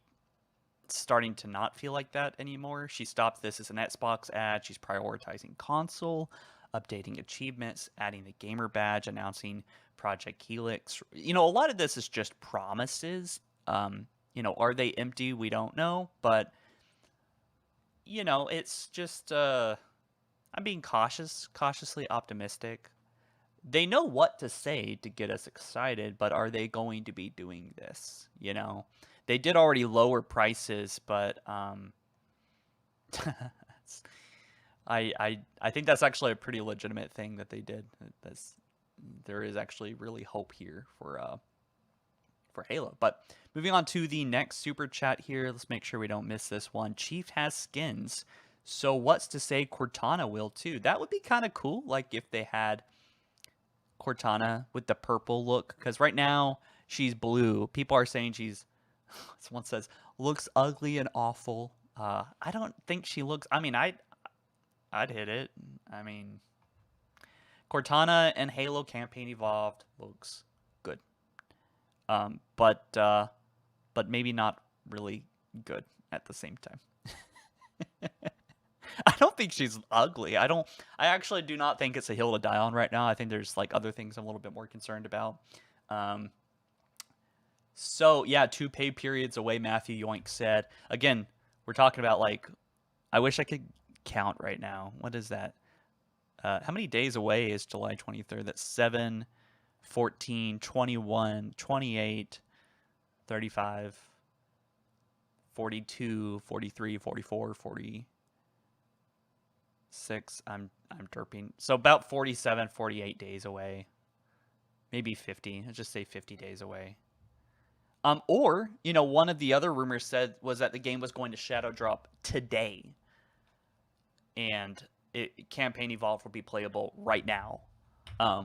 [SPEAKER 1] starting to not feel like that anymore. She stopped this as an Xbox ad. She's prioritizing console, updating achievements, adding the gamer badge, announcing Project Helix. You know, a lot of this is just promises. You know, are they empty? We don't know, but you know, it's just I'm being cautiously optimistic. They know what to say to get us excited, but are they going to be doing this? You know, they did already lower prices, but I think that's actually a pretty legitimate thing that they did. There is actually really hope here for Halo. But moving on to the next super chat here, let's make sure we don't miss this one. Chief has skins, so what's to say Cortana will too? That would be kind of cool, like if they had Cortana with the purple look, because right now she's blue. People are saying she's, someone says, looks ugly and awful. I don't think she looks, I mean, I'd hit it. I mean, Cortana and Halo Campaign Evolved looks good. But maybe not really good at the same time. I don't think she's ugly. I actually do not think it's a hill to die on right now. I think there's like other things I'm a little bit more concerned about. So yeah, 2 pay periods away, Matthew Yoink said. Again, we're talking about like, I wish I could count right now. What is that? How many days away is July 23rd? That's 7, 14, 21, 28, 35, 42, 43, 44, 46. I'm derping. So about 47, 48 days away. Maybe 50. Let's just say 50 days away. Or, you know, one of the other rumors said was that the game was going to shadow drop today. And Campaign Evolved will be playable right now.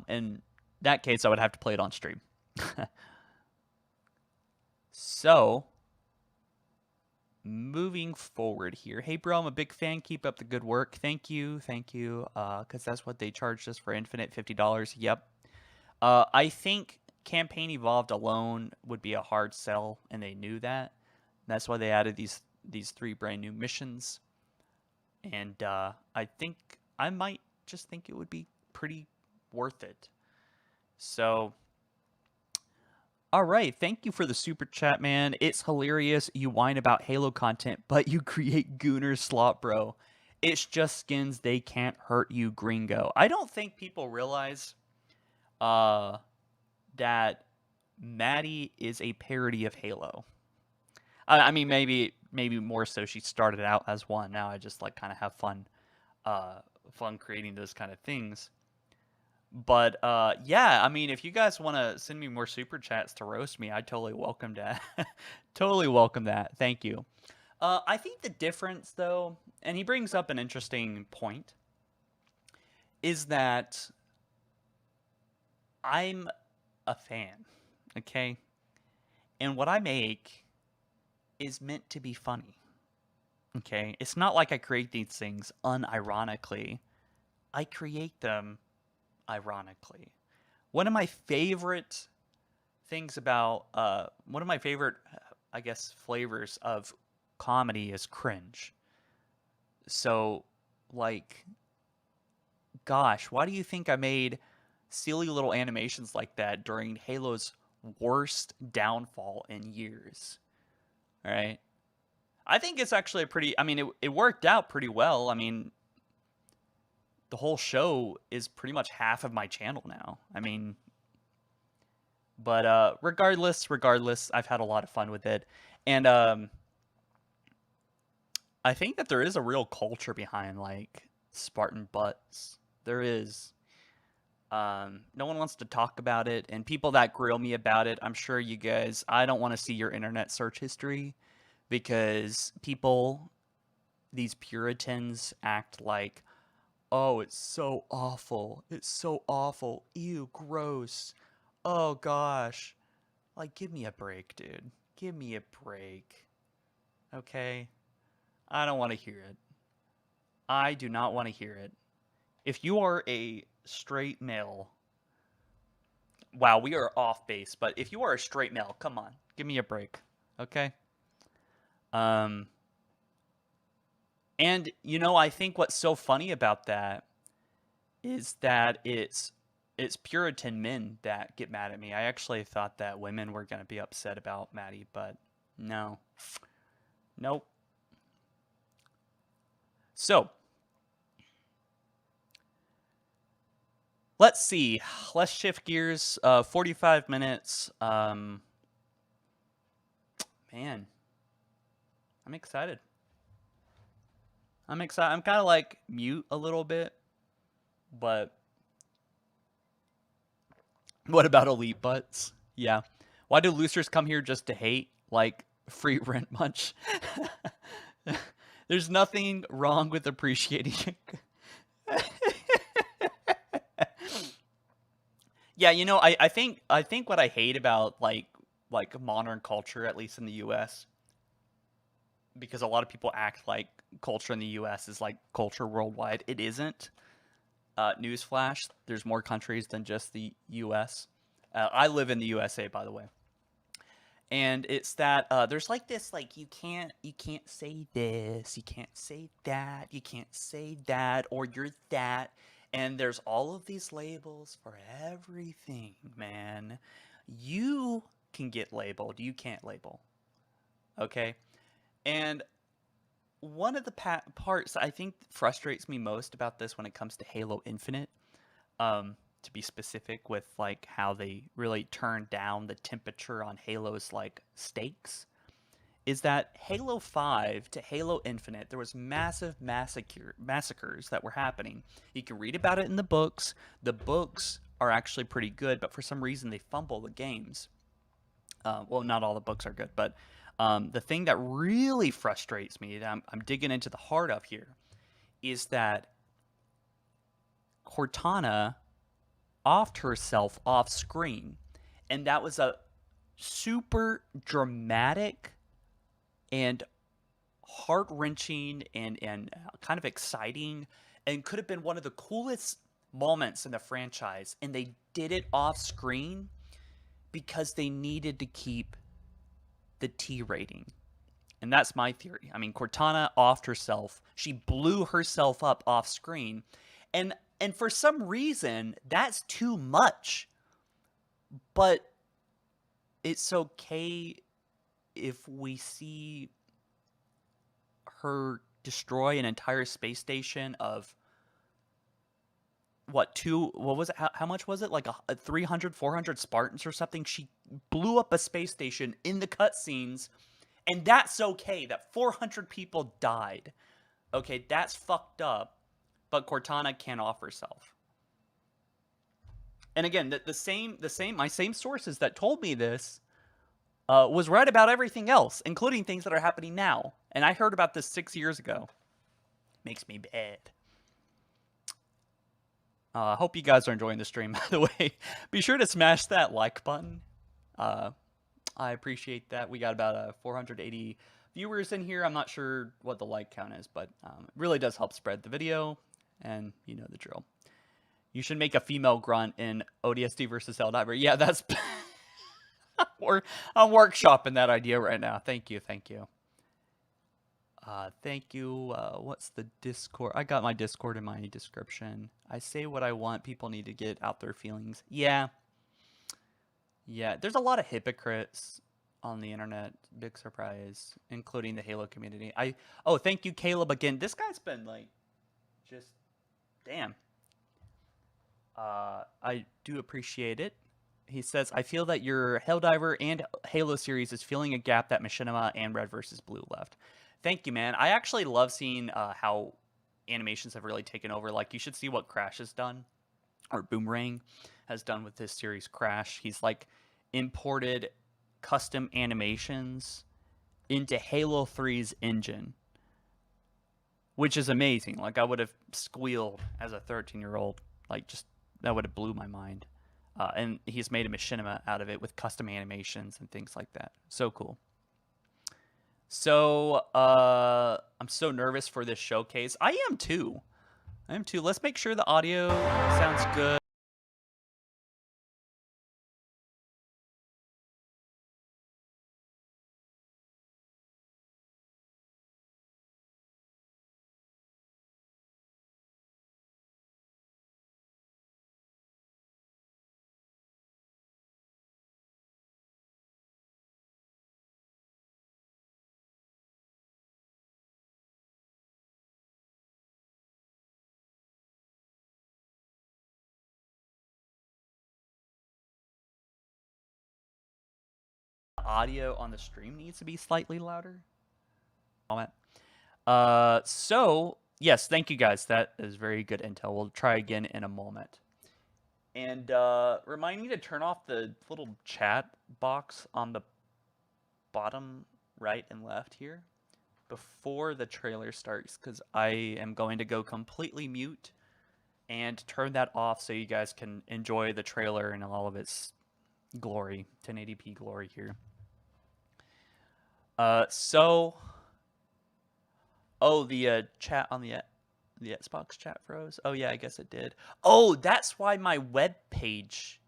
[SPEAKER 1] In that case, I would have to play it on stream. So, moving forward here. Hey, bro, I'm a big fan. Keep up the good work. Thank you. Thank you. Because that's what they charged us for Infinite, $50. Yep. I think Campaign Evolved alone would be a hard sell, and they knew that. That's why they added these 3 brand new missions. and I think I might just think it would be pretty worth it. So, all right, thank you for the super chat, man. It's hilarious. You whine about Halo content, but you create Gooner slot, bro. It's just skins. They can't hurt you, gringo. I don't think people realize uh, that Maddie is a parody of Halo. I mean, maybe more so. She started out as one. Now I just like kind of have fun creating those kind of things. But yeah, I mean, if you guys want to send me more super chats to roast me, I totally welcome that. Totally welcome that. Thank you. I think the difference, though, and he brings up an interesting point, is that I'm a fan, okay? And what I make is meant to be funny, okay? It's not like I create these things unironically. I create them ironically. One of my favorite things about one of my favorite I guess flavors of comedy is cringe. So like gosh, why do you think I made silly little animations like that during Halo's worst downfall in years? All right. I think it's actually a pretty I mean it worked out pretty well. I mean the whole show is pretty much half of my channel now. I mean, but regardless, I've had a lot of fun with it, and I think that there is a real culture behind like Spartan butts. There is. No one wants to talk about it, and people that grill me about it, I'm sure you guys. I don't want to see your internet search history because people, these Puritans, act like, oh, it's so awful. It's so awful. Ew, gross. Oh gosh. Like, give me a break, dude. Give me a break. Okay? I don't want to hear it. I do not want to hear it. If you are a straight male, wow, we are off base, but if you are a straight male, come on, give me a break. Okay? Um, and I think what's so funny about that is that it's Puritan men that get mad at me. I actually thought that women were going to be upset about Maddie, but no. Nope. So, let's see. Let's shift gears. 45 minutes. Man, I'm excited. I'm excited. I'm kind of like mute a little bit, but what about elite butts? Yeah. Why do losers come here just to hate? Like free rent munch. There's nothing wrong with appreciating. Yeah, I think what I hate about like modern culture, at least in the U.S., because a lot of people act like culture in the U.S. is like culture worldwide. It isn't. Newsflash: there's more countries than just the U.S. I live in the USA, by the way, and it's that there's like this like you can't say this, you can't say that, you can't say that, or you're that, and there's all of these labels for everything, man. You can get labeled, you can't label, okay? And one of the parts I think frustrates me most about this when it comes to Halo Infinite, to be specific with like how they really turned down the temperature on Halo's like stakes, is that Halo 5 to Halo Infinite, there was massive massacres that were happening. You can read about it in the books. The books are actually pretty good, but for some reason they fumble the games. Well, not all the books are good, but the thing that really frustrates me, that I'm digging into the heart of here, is that Cortana offed herself off screen. And that was a super dramatic and heart wrenching and kind of exciting and could have been one of the coolest moments in the franchise. And they did it off screen because they needed to keep the T rating. And that's my theory. I mean, Cortana offed herself. She blew herself up off screen. And for some reason, that's too much. But it's okay if we see her destroy an entire space station of what was it, how much was it, like a 300 400 Spartans or something. She blew up a space station in the cutscenes, and that's okay. That 400 people died. Okay, that's fucked up, but Cortana can't off herself. And again, my same sources that told me this was right about everything else, including things that are happening now. And I heard about this 6 years ago. Makes me bad. Hope you guys are enjoying the stream, by the way. Be sure to smash that like button. I appreciate that. We got about 480 viewers in here. I'm not sure what the like count is, but it really does help spread the video, and you know the drill. You should make a female grunt in ODST versus Helldiver. Yeah, that's... I'm workshopping that idea right now. Thank you, thank you. Thank you. What's the Discord? I got my Discord in my description. I say what I want. People need to get out their feelings. Yeah. Yeah, there's a lot of hypocrites on the internet. Big surprise, including the Halo community. Oh, thank you, Caleb, again. This guy's been like, just, damn. I do appreciate it. He says, I feel that your Helldiver and Halo series is filling a gap that Machinima and Red vs. Blue left. Thank you, man. I actually love seeing how animations have really taken over. Like, you should see what Crash has done, or Boomerang has done with this series, Crash. He's, like, imported custom animations into Halo 3's engine, which is amazing. Like, I would have squealed as a 13-year-old. Like, just, that would have blew my mind. And he's made a machinima out of it with custom animations and things like that. So cool. So, I'm so nervous for this showcase. I am too. Let's make sure the audio sounds good. Audio on the stream needs to be slightly louder. So yes, thank you guys. That is very good intel. We'll try again in a moment. And remind me to turn off the little chat box on the bottom right and left here before the trailer starts, because I am going to go completely mute and turn that off so you guys can enjoy the trailer in all of its glory, 1080p glory here. Oh, the chat on the Xbox chat froze. Oh yeah, I guess it did. Oh, that's why my web page.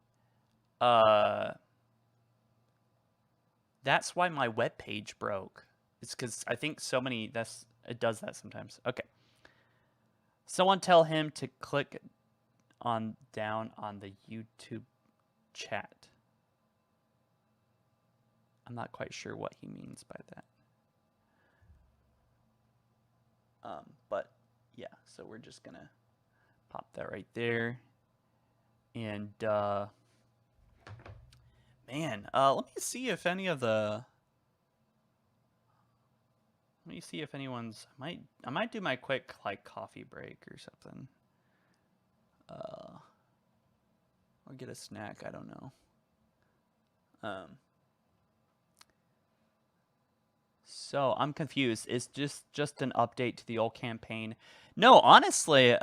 [SPEAKER 1] That's why my web page broke. It's because I think so many. It does that sometimes. Okay. Someone tell him to click down on the YouTube chat. I'm not quite sure what he means by that. But yeah, so we're just gonna pop that right there. And man, let me see if any of the let me see if anyone's I might do my quick like coffee break or something. Or get a snack, I don't know. So I'm confused. Is just an update to the old campaign? No, honestly,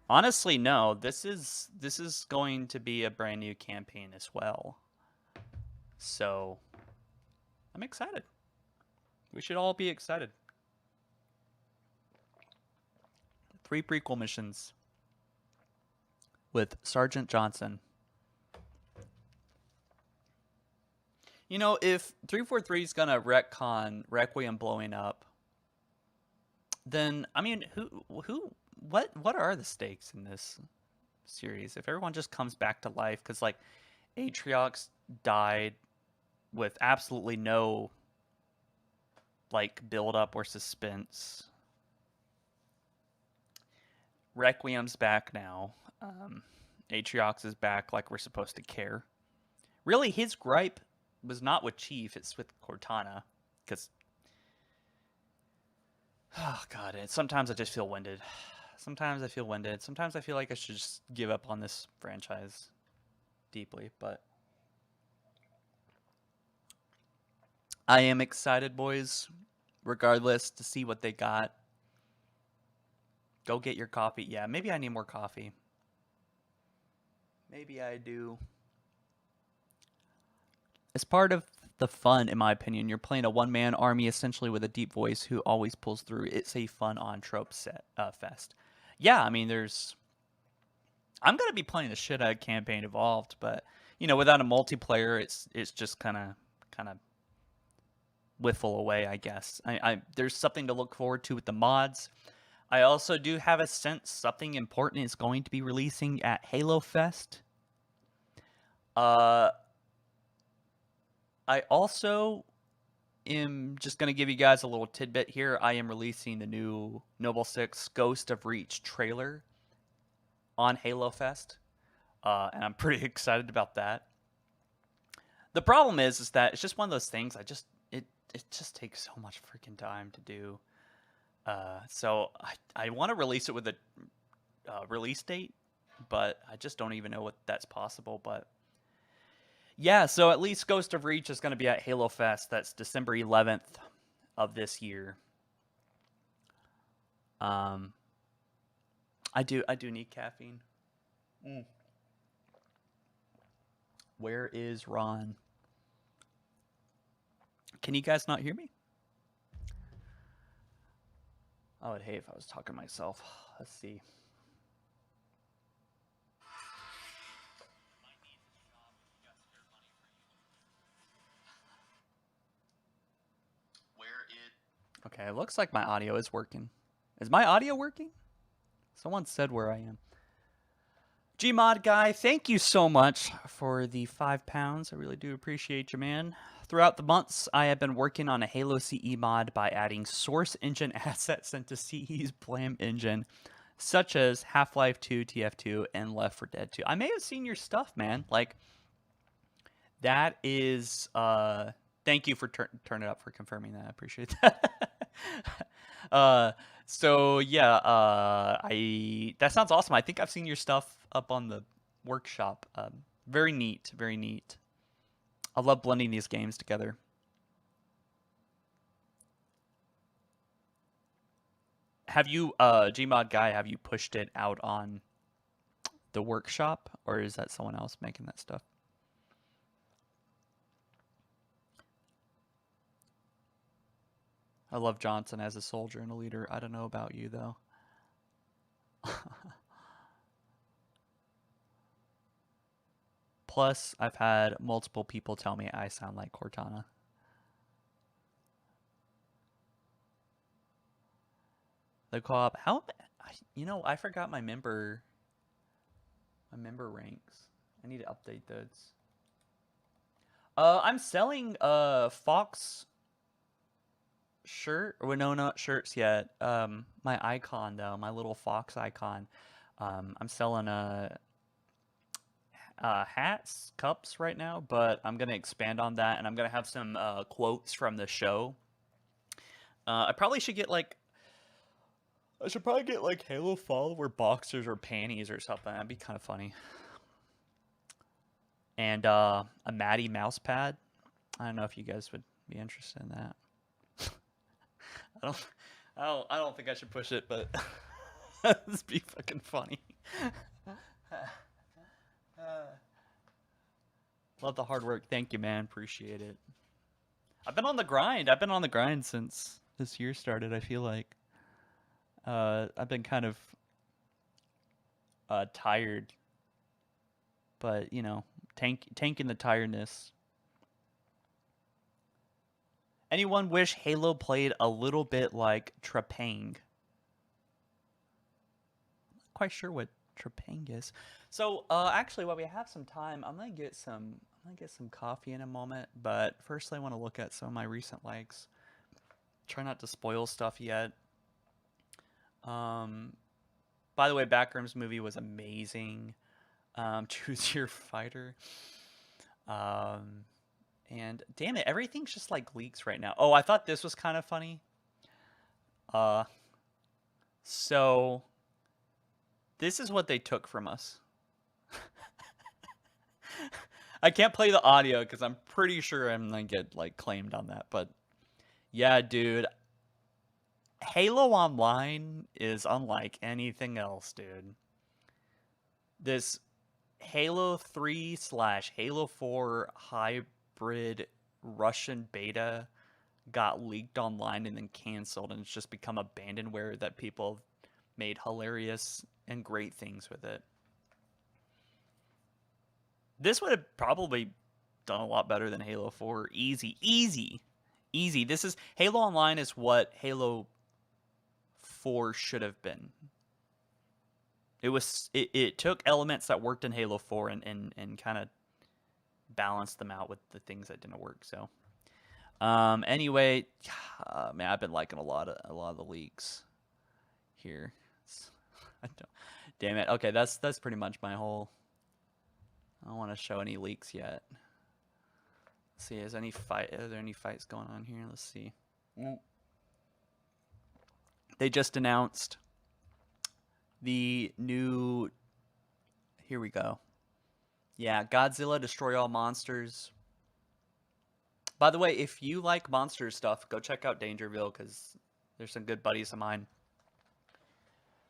[SPEAKER 1] honestly, no. This is going to be a brand new campaign as well. So I'm excited. We should all be excited. 3 prequel missions with Sergeant Johnson. You know, if 343 is gonna retcon Requiem blowing up, then I mean, what are the stakes in this series? If everyone just comes back to life, because like Atriox died with absolutely no like build up or suspense. Requiem's back now. Atriox is back like we're supposed to care. Really, his gripe was not with Chief, it's with Cortana. Because, oh god, sometimes I just feel winded. Sometimes I feel winded. Sometimes I feel like I should just give up on this franchise deeply. But I am excited, boys, regardless, to see what they got. Go get your coffee. Yeah, maybe I need more coffee. Maybe I do. As part of the fun, in my opinion, you're playing a one-man army essentially with a deep voice who always pulls through. It's a fun on-trope fest. Yeah, I mean, I'm gonna be playing the shit out of Campaign Evolved, but you know, without a multiplayer, it's just kind of whiffle away, I guess. There's something to look forward to with the mods. I also do have a sense something important is going to be releasing at Halo Fest. I also am just going to give you guys a little tidbit here. I am releasing the new Noble 6 Ghost of Reach trailer on Halo Fest, and I'm pretty excited about that. The problem is that it's just one of those things. It just takes so much freaking time to do. So I want to release it with a release date, but I just don't even know what that's possible. But yeah, so at least Ghost of Reach is going to be at Halo Fest. That's December 11th of this year. I do need caffeine. Where is Ron? Can you guys not hear me? I would hate if I was talking to myself. Let's see. Okay, it looks like my audio is working. Is my audio working? Someone said where I am. Gmod guy, thank you so much for the £5. I really do appreciate you, man. Throughout the months, I have been working on a Halo CE mod by adding source engine assets into CE's Blam engine, such as Half-Life 2, TF2, and Left 4 Dead 2. I may have seen your stuff, man. Like, that is, thank you for turning it up for confirming that. I appreciate that. So yeah, that sounds awesome. I think I've seen your stuff up on the workshop. Very neat, very neat. I love blending these games together. Have you, Gmod guy, have you pushed it out on the workshop, or is that someone else making that stuff? I love Johnson as a soldier and a leader. I don't know about you, though. Plus, I've had multiple people tell me I sound like Cortana. The co-op, I forgot my member ranks. I need to update those. I'm selling Fox shirt, or no, not shirts yet. My icon though, my little fox icon. I'm selling hats, cups right now, but I'm gonna expand on that, and I'm gonna have some quotes from the show. I probably should get like. I should probably get like HaloFollower boxers or panties or something. That'd be kind of funny. And a Maddie mouse pad. I don't know if you guys would be interested in that. I don't think I should push it, but this be fucking funny. Love the hard work. Thank you, man. Appreciate it. I've been on the grind. I've been on the grind since this year started. I feel like I've been kind of tired, but you know, tanking the tiredness. Anyone wish Halo played a little bit like Trepang? Quite sure what Trepang is. So, actually, while we have some time, I'm gonna get some coffee in a moment. But first, I want to look at some of my recent likes. Try not to spoil stuff yet. Um, by the way, Backrooms movie was amazing. Choose your fighter. Um, and damn it, everything's just like leaks right now. Oh, I thought this was kind of funny. Uh, so this is what they took from us. I can't play the audio because I'm pretty sure I'm gonna get like claimed on that. But yeah, dude, Halo Online is unlike anything else, dude. This Halo 3 slash Halo 4 hybrid Russian beta got leaked online and then canceled, and it's just become abandonware that people have made hilarious and great things with it. This would have probably done a lot better than Halo 4. Easy, easy, easy. This is Halo Online is what Halo 4 should have been. It took elements that worked in Halo 4 and kind of balanced them out with the things that didn't work. So anyway, man, I've been liking a lot of the leaks here. I don't, damn it. Okay, that's pretty much my whole. I don't want to show any leaks yet. Let's see, are there any fights going on here? Let's see. They just announced the new. Here we go. Yeah, Godzilla Destroy All Monsters. By the way, if you like monster stuff, go check out Dangerville because there's some good buddies of mine.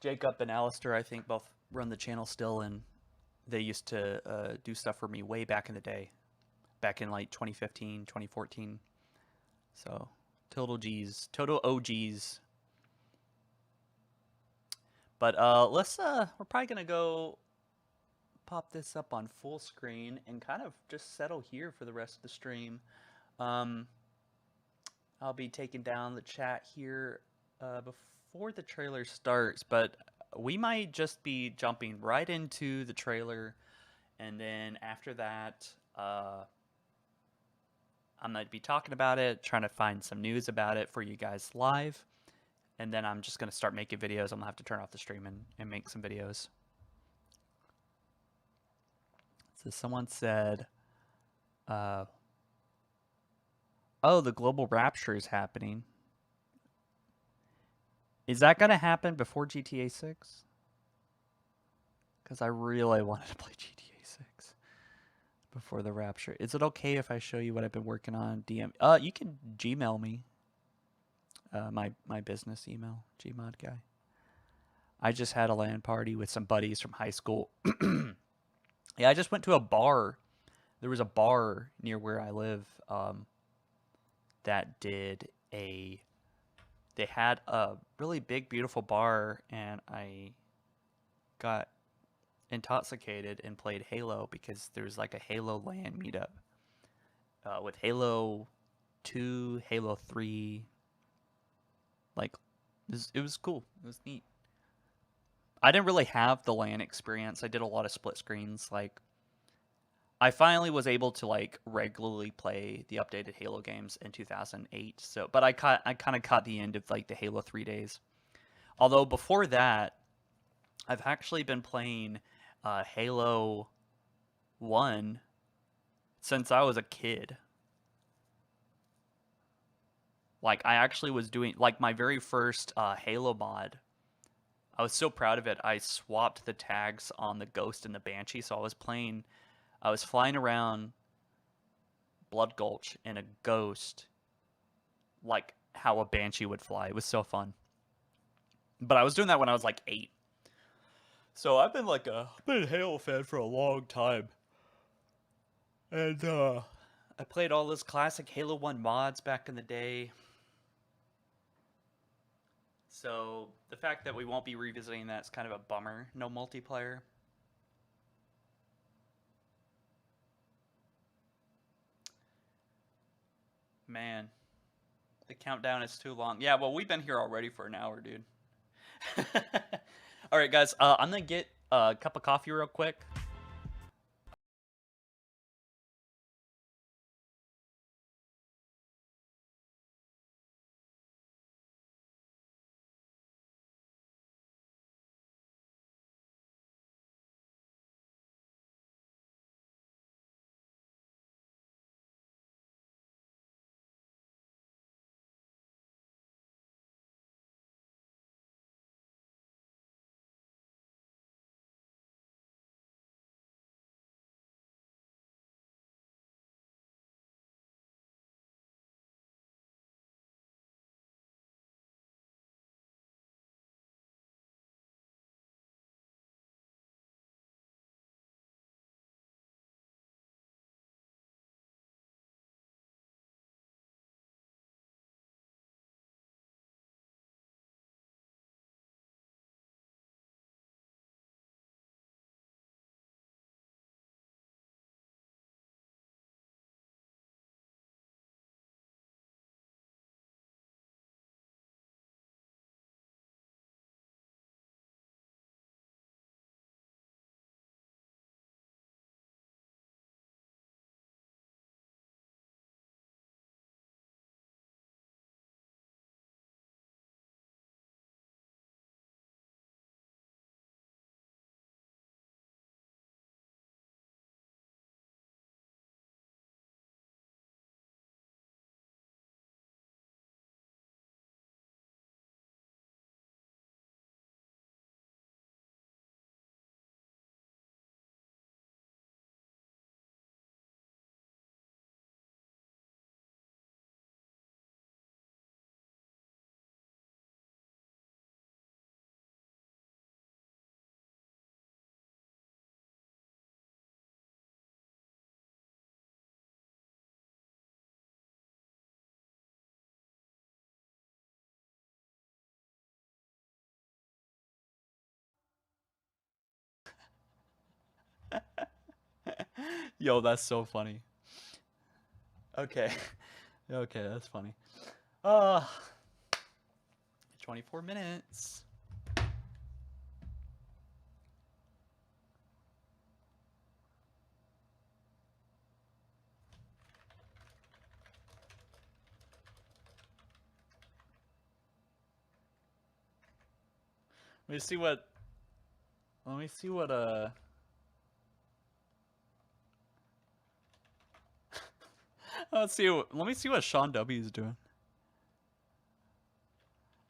[SPEAKER 1] Jacob and Alistair, I think, both run the channel still, and they used to do stuff for me way back in the day, back in like 2015, 2014. So, total G's, total OGs. But we're probably gonna go pop this up on full screen and kind of just settle here for the rest of the stream. I'll be taking down the chat here before the trailer starts, but we might just be jumping right into the trailer, and then after that, I might be talking about it, trying to find some news about it for you guys live, and then I'm just going to start making videos. I'm going to have to turn off the stream and make some videos. So someone said, oh, the global rapture is happening. Is that going to happen before GTA 6? Because I really wanted to play GTA 6 before the rapture. Is it okay if I show you what I've been working on? DM. You can Gmail me. My business email, Gmod guy. I just had a LAN party with some buddies from high school. Yeah, I just went to a bar. There was a bar near where I live that did a. They had a really big, beautiful bar, and I got intoxicated and played Halo because there's like a Halo LAN meetup with Halo 2, Halo 3. Like, it was cool. It was neat. I didn't really have the LAN experience. I did a lot of split screens. Like, I finally was able to like regularly play the updated Halo games in 2008. So, but I kind of caught the end of like the Halo 3 days. Although before that, I've actually been playing Halo 1 since I was a kid. Like, I actually was doing like my very first Halo mod. I was so proud of it. I swapped the tags on the Ghost and the Banshee, so I was flying around Blood Gulch in a Ghost, like how a Banshee would fly. It was so fun. But I was doing that when I was like 8. So I've been a Halo fan for a long time. And I played all those classic Halo 1 mods back in the day. So the fact that we won't be revisiting that's kind of a bummer. No multiplayer. Man. The countdown is too long. Yeah, well, we've been here already for an hour, dude. All right, guys. I'm gonna get a cup of coffee real quick. Yo, that's so funny. Okay. Okay, that's funny. Uh 24 minutes. Let me see what let me see what let me see what Sean W is doing.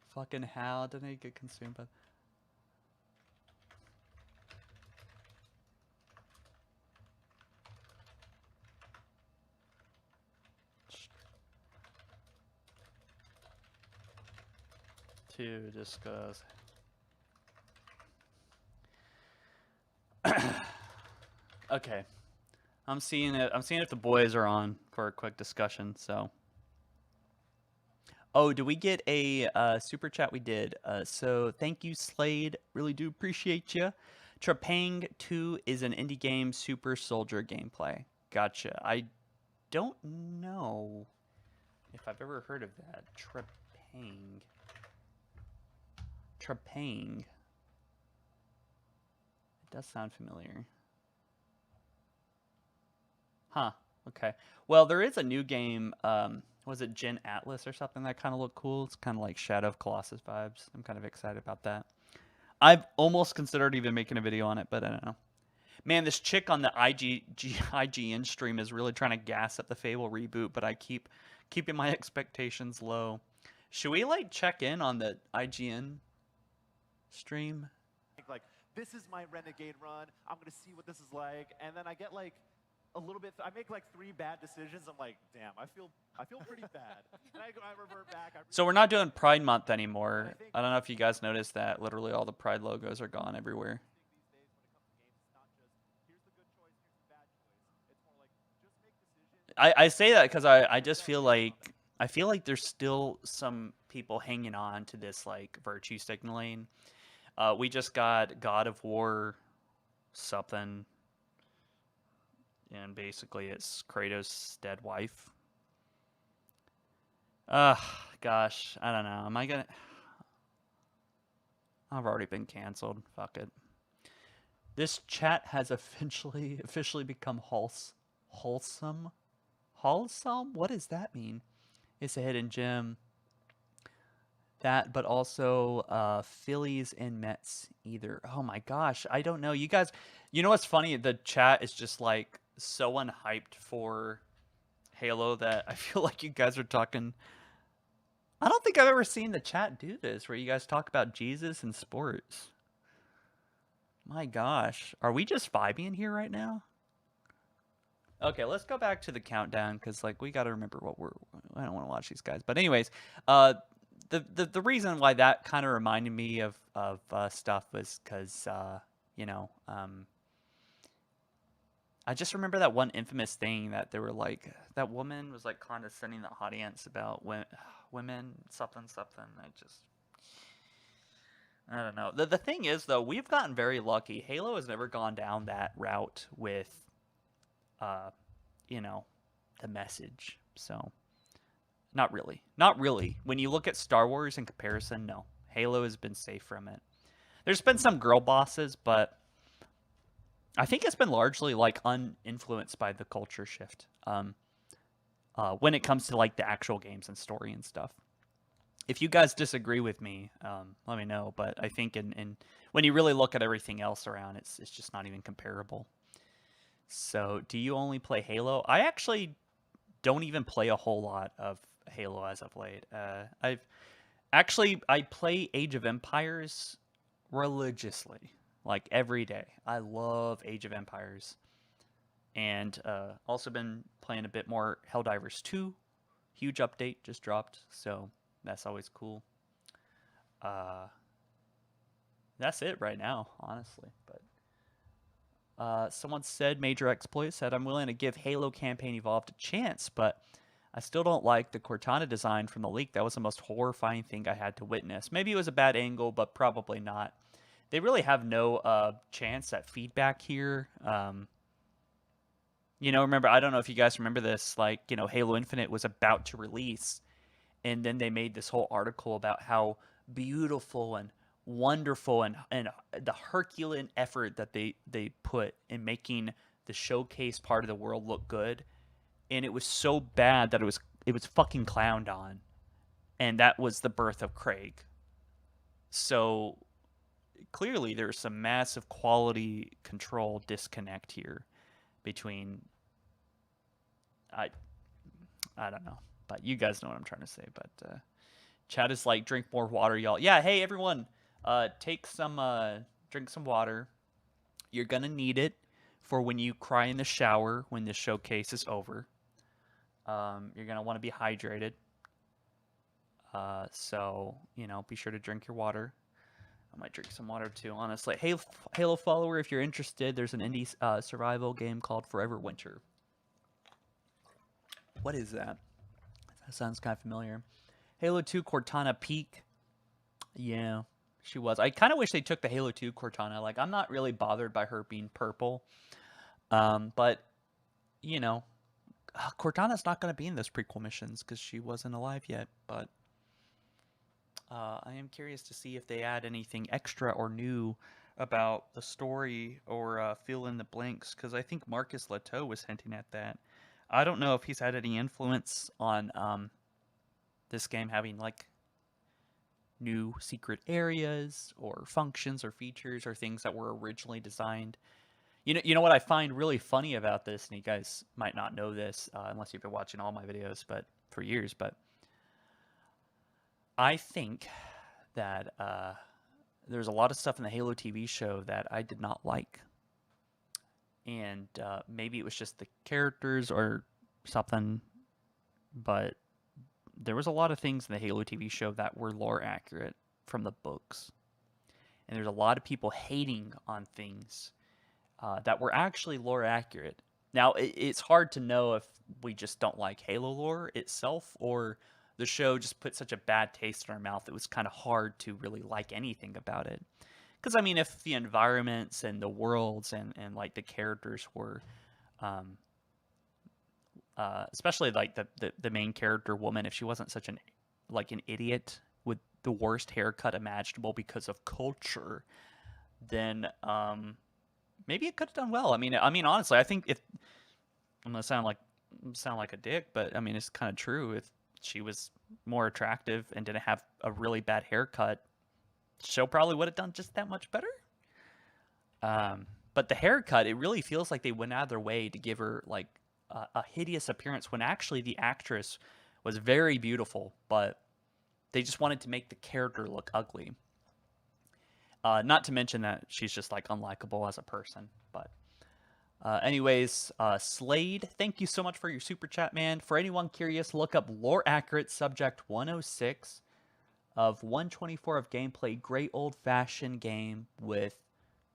[SPEAKER 1] Fucking how did he get consumed by to discuss. Okay. I'm seeing it. I'm seeing if the boys are on for a quick discussion. So, oh, did we get a super chat? We did. So thank you, Slade. Really do appreciate you. Trepang 2 is an indie game, super soldier gameplay. Gotcha. I don't know if I've ever heard of that. Trepang. Trepang. It does sound familiar. Huh. Okay. Well, there is a new game. Was it Gen Atlas or something that kind of looked cool? It's kind of like Shadow of Colossus vibes. I'm kind of excited about that. I've almost considered even making a video on it, but I don't know. Man, this chick on the IGN stream is really trying to gas up the Fable reboot, but I keep keeping my expectations low. Should we like check in on the IGN stream?
[SPEAKER 3] Like, this is my Renegade run. I'm gonna see what this is like, and then I get like a little bit. I make like 3 bad decisions. I'm like, damn, I feel pretty bad. And I revert back.
[SPEAKER 1] So we're not doing Pride Month anymore. I don't know if you guys noticed that. Literally all the Pride logos are gone everywhere. I say that because I just feel like there's still some people hanging on to this like virtue signaling. We just got God of War something, and basically it's Kratos' dead wife. gosh, I don't know. Am I gonna? I've already been canceled. Fuck it. This chat has officially become wholesome. Wholesome? What does that mean? It's a hidden gem. That, but also Phillies and Mets either. Oh my gosh, I don't know. You guys, you know what's funny? The chat is just like so unhyped for Halo that I feel like you guys are talking. I don't think I've ever seen the chat do this where you guys talk about Jesus and sports. My gosh, are we just vibing here right now? Okay, let's go back to the countdown because like we got to remember what we're. I don't want to watch these guys, but anyways, the reason why that kind of reminded me of stuff was because you know I just remember that one infamous thing that they were like that woman was like condescending the audience about women something something. I don't know. The thing is though, we've gotten very lucky. Halo has never gone down that route with uh you know the message. So not really. Not really. When you look at Star Wars in comparison, no. Halo has been safe from it. There's been some girl bosses, but I think it's been largely like uninfluenced by the culture shift. When it comes to like the actual games and story and stuff. If you guys disagree with me, let me know. But I think in when you really look at everything else around, it's just not even comparable. So, do you only play Halo? I actually don't even play a whole lot of Halo as of late. I play Age of Empires religiously, like every day. I love Age of Empires, and also been playing a bit more Helldivers 2. Huge update just dropped, so that's always cool. Uh, that's it right now, honestly. But someone said Major Exploit said I'm willing to give Halo Campaign Evolved a chance, but I still don't like the Cortana design from the leak. That was the most horrifying thing I had to witness. Maybe it was a bad angle, but probably not. They really have no chance at feedback here. Remember, I don't know if you guys remember this, like, Halo Infinite was about to release, and then they made this whole article about how beautiful and wonderful and the Herculean effort that they put in making the showcase part of the world look good, and it was so bad that it was fucking clowned on, and that was the birth of Craig. So clearly there's some massive quality control disconnect here between I don't know, but you guys know what I'm trying to say. But chat is like, drink more water, y'all. Yeah, hey everyone, drink some water. You're gonna need it for when you cry in the shower when the showcase is over. You're gonna want to be hydrated. So be sure to drink your water. I might drink some water too, honestly. Hey, HaloFollower, if you're interested, there's an indie survival game called Forever Winter. What is that? That sounds kind of familiar. Halo 2 Cortana peak. Yeah, she was. I kind of wish they took the Halo 2 Cortana. Like, I'm not really bothered by her being purple. But, Cortana's not going to be in those prequel missions because she wasn't alive yet. But I am curious to see if they add anything extra or new about the story or fill in the blanks, because I think Marcus Leto was hinting at that. I don't know if he's had any influence on this game having like new secret areas or functions or features or things that were originally designed. You know what I find really funny about this, and you guys might not know this unless you've been watching all my videos, but for years. But I think that there's a lot of stuff in the Halo TV show that I did not like. And maybe it was just the characters or something, but there was a lot of things in the Halo TV show that were lore accurate from the books. And there's a lot of people hating on things that were actually lore accurate. Now, it's hard to know if we just don't like Halo lore itself, or the show just put such a bad taste in our mouth it was kind of hard to really like anything about it. Because, I mean, if the environments and the worlds and like the characters were, especially like the main character woman, if she wasn't such an like an idiot with the worst haircut imaginable because of culture, then maybe it could have done well. I mean, honestly, I think if I'm gonna sound like a dick, but I mean, it's kind of true. If she was more attractive and didn't have a really bad haircut, show probably would have done just that much better. But the haircut, it really feels like they went out of their way to give her like a hideous appearance when actually the actress was very beautiful, but they just wanted to make the character look ugly. Not to mention that she's just like unlikable as a person. But anyways, Slade, thank you so much for your super chat, man. For anyone curious, look up lore accurate subject 106 of 124 of gameplay. Great old fashioned game with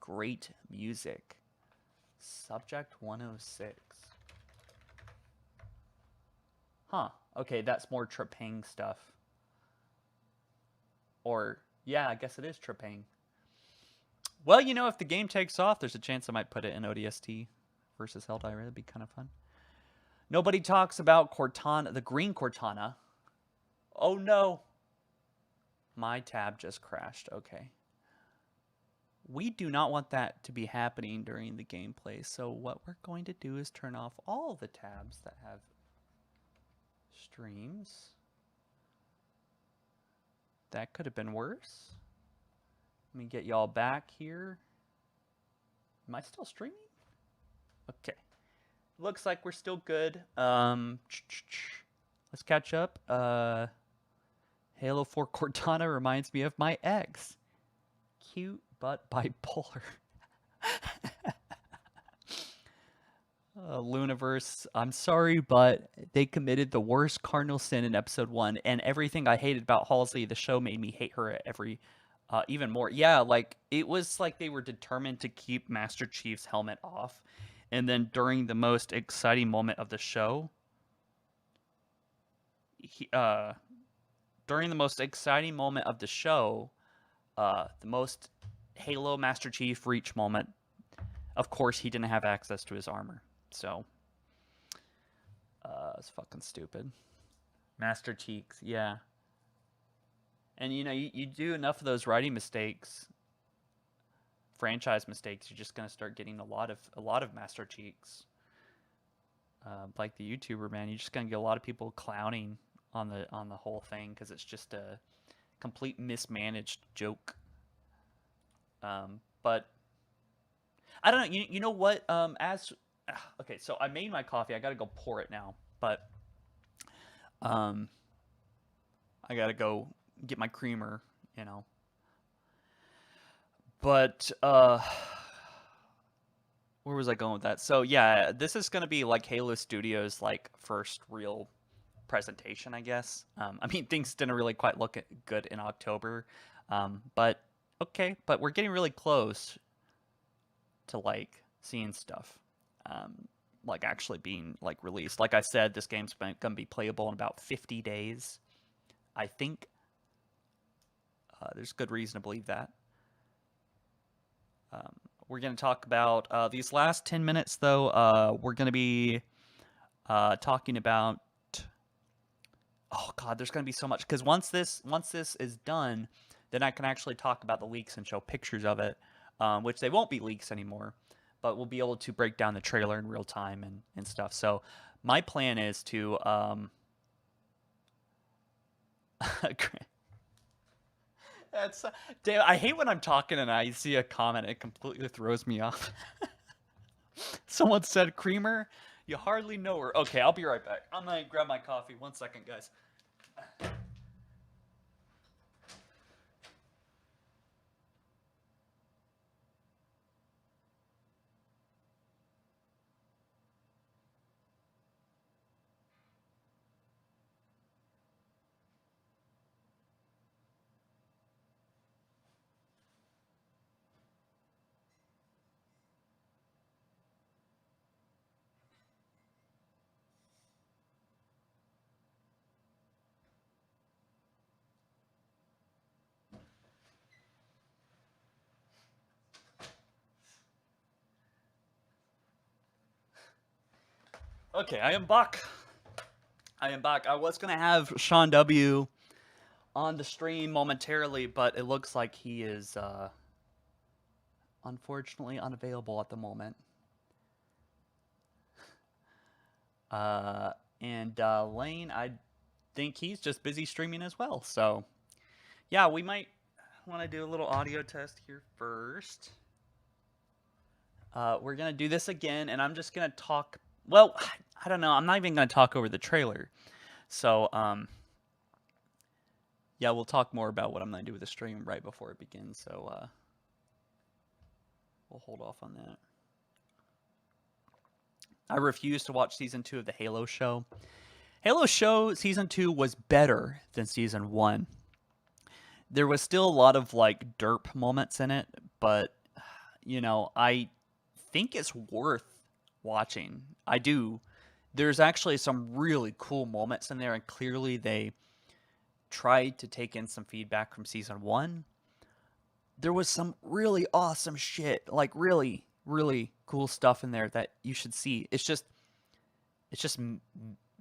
[SPEAKER 1] great music. Subject 106. Huh. Okay, that's more Trepang stuff. Or, yeah, I guess it is Trepang. Well, you know, if the game takes off, there's a chance I might put it in ODST versus Helldivers. That'd be kind of fun. Nobody talks about Cortana, the green Cortana. Oh no. My tab just crashed. Okay. We do not want that to be happening during the gameplay. So what we're going to do is turn off all the tabs that have streams. That could have been worse. Let me get y'all back here. Am I still streaming? Okay. Looks like we're still good. Let's catch up. Halo 4 Cortana reminds me of my ex. Cute but bipolar. Luniverse, I'm sorry, but they committed the worst cardinal sin in episode 1, and everything I hated about Halsey, the show, made me hate her even more. Yeah, like, it was like they were determined to keep Master Chief's helmet off, and then during the most exciting moment of the show, the most Halo Master Chief reach moment, of course, he didn't have access to his armor. So, it's fucking stupid. Master Cheeks, yeah. And you know, you do enough of those writing mistakes, franchise mistakes, you're just gonna start getting a lot of Master Cheeks. Like the YouTuber, man, you're just gonna get a lot of people clowning on the whole thing because it's just a complete mismanaged joke. But I don't know. You know what? Okay, so I made my coffee. I gotta go pour it now. But I gotta go get my creamer. You know. But where was I going with that? So yeah, this is gonna be like Halo Studios' like first real presentation, I guess. I mean, things didn't really quite look good in October, but okay. But we're getting really close to like seeing stuff like actually being like released. Like I said, this game's gonna be playable in about 50 days, I think. There's good reason to believe that. We're gonna talk about these last 10 minutes though. We're gonna be talking about, oh god, there's gonna be so much, because once this is done, then I can actually talk about the leaks and show pictures of it, which they won't be leaks anymore, but we'll be able to break down the trailer in real time and stuff. So my plan is to that's damn, I hate when I'm talking and I see a comment, it completely throws me off. Someone said, Creamer, you hardly know her. Okay, I'll be right back. I'm gonna grab my coffee. 1 second, guys. Okay, I am back. I was gonna have Sean W. on the stream momentarily, but it looks like he is unfortunately unavailable at the moment. And Lane, I think he's just busy streaming as well. So, yeah, we might want to do a little audio test here first. We're going to do this again, and I'm just going to talk. Well, I don't know. I'm not even going to talk over the trailer. So, yeah, we'll talk more about what I'm going to do with the stream right before it begins. So, we'll hold off on that. I refuse to watch season 2 of the Halo show. Halo show season 2 was better than season 1. There was still a lot of like derp moments in it, but you know, I think it's worth watching. I do. There's actually some really cool moments in there, and clearly they tried to take in some feedback from season 1. There was some really awesome shit, like really, really cool stuff in there that you should see. It's just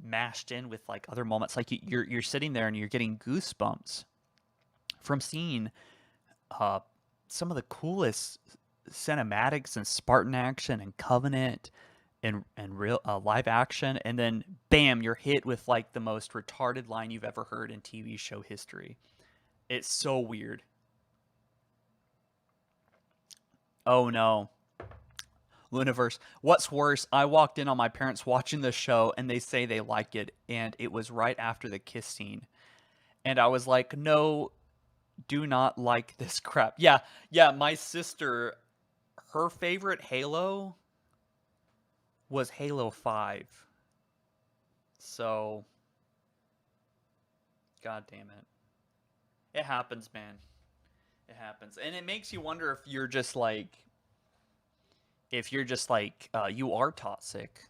[SPEAKER 1] mashed in with like other moments. Like you're sitting there and you're getting goosebumps from seeing some of the coolest cinematics and Spartan action and Covenant and real live action, and then bam, you're hit with like the most retarded line you've ever heard in TV show history. It's so weird. Oh no. Luniverse. What's worse, I walked in on my parents watching the show and they say they like it, and it was right after the kiss scene. And I was like, no, do not like this crap. Yeah, yeah, my sister, her favorite Halo was Halo 5. So, god damn it. It happens, man. It happens. And it makes you wonder if you're just like you are toxic,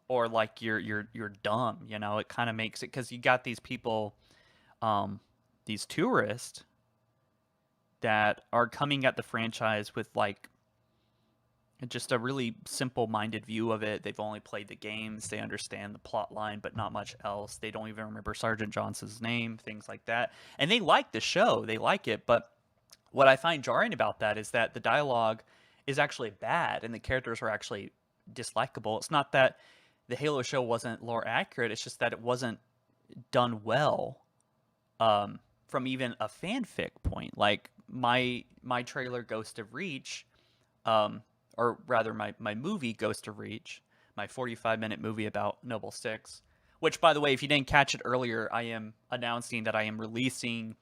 [SPEAKER 1] or like you're dumb, you know. It kind of makes it, cuz you got these people, these tourists that are coming at the franchise with like just a really simple-minded view of it. They've only played the games, they understand the plot line, but not much else. They don't even remember Sergeant Johnson's name, things like that. And they like the show, they like it, but what I find jarring about that is that the dialogue is actually bad and the characters are actually dislikable. It's not that the Halo show wasn't lore accurate, it's just that it wasn't done well, from even a fanfic point. Like my trailer Ghost of Reach, or rather my movie Ghost of Reach, my 45-minute movie about Noble Six, which, by the way, if you didn't catch it earlier, I am announcing that I am releasing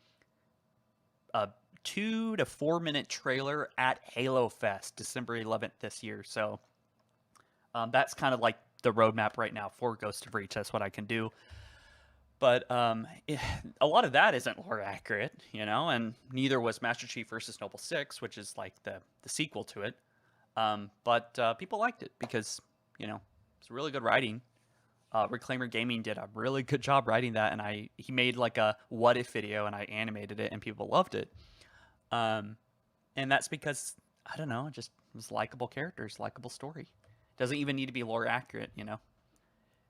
[SPEAKER 1] a 2 to 4 minute trailer at Halo Fest, December 11th this year. So that's kind of like the roadmap right now for Ghost of Reach. That's what I can do. But a lot of that isn't lore accurate, you know, and neither was Master Chief versus Noble Six, which is like the sequel to it. But people liked it because, you know, it's really good writing. Reclaimer Gaming did a really good job writing that, and he made like a what if video, and I animated it, and people loved it. And that's because, I don't know, just it was likable characters, likable story. Doesn't even need to be lore accurate, you know.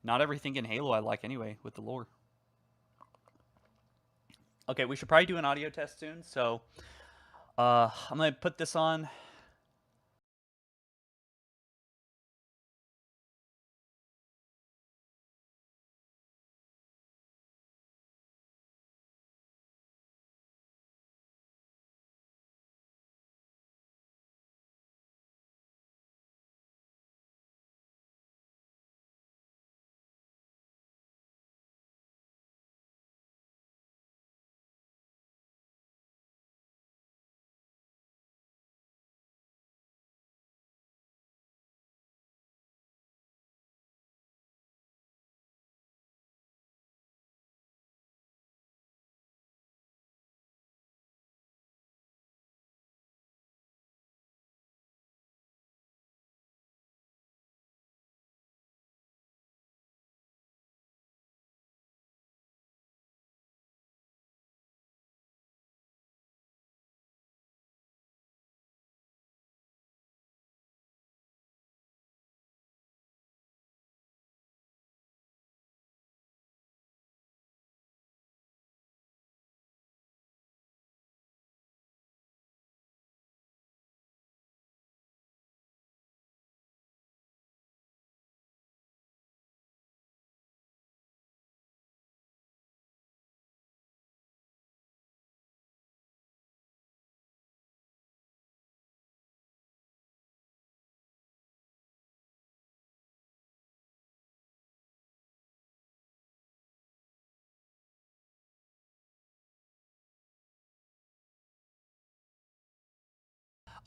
[SPEAKER 1] Not everything in Halo I like anyway with the lore. Okay, we should probably do an audio test soon, so I'm gonna put this on.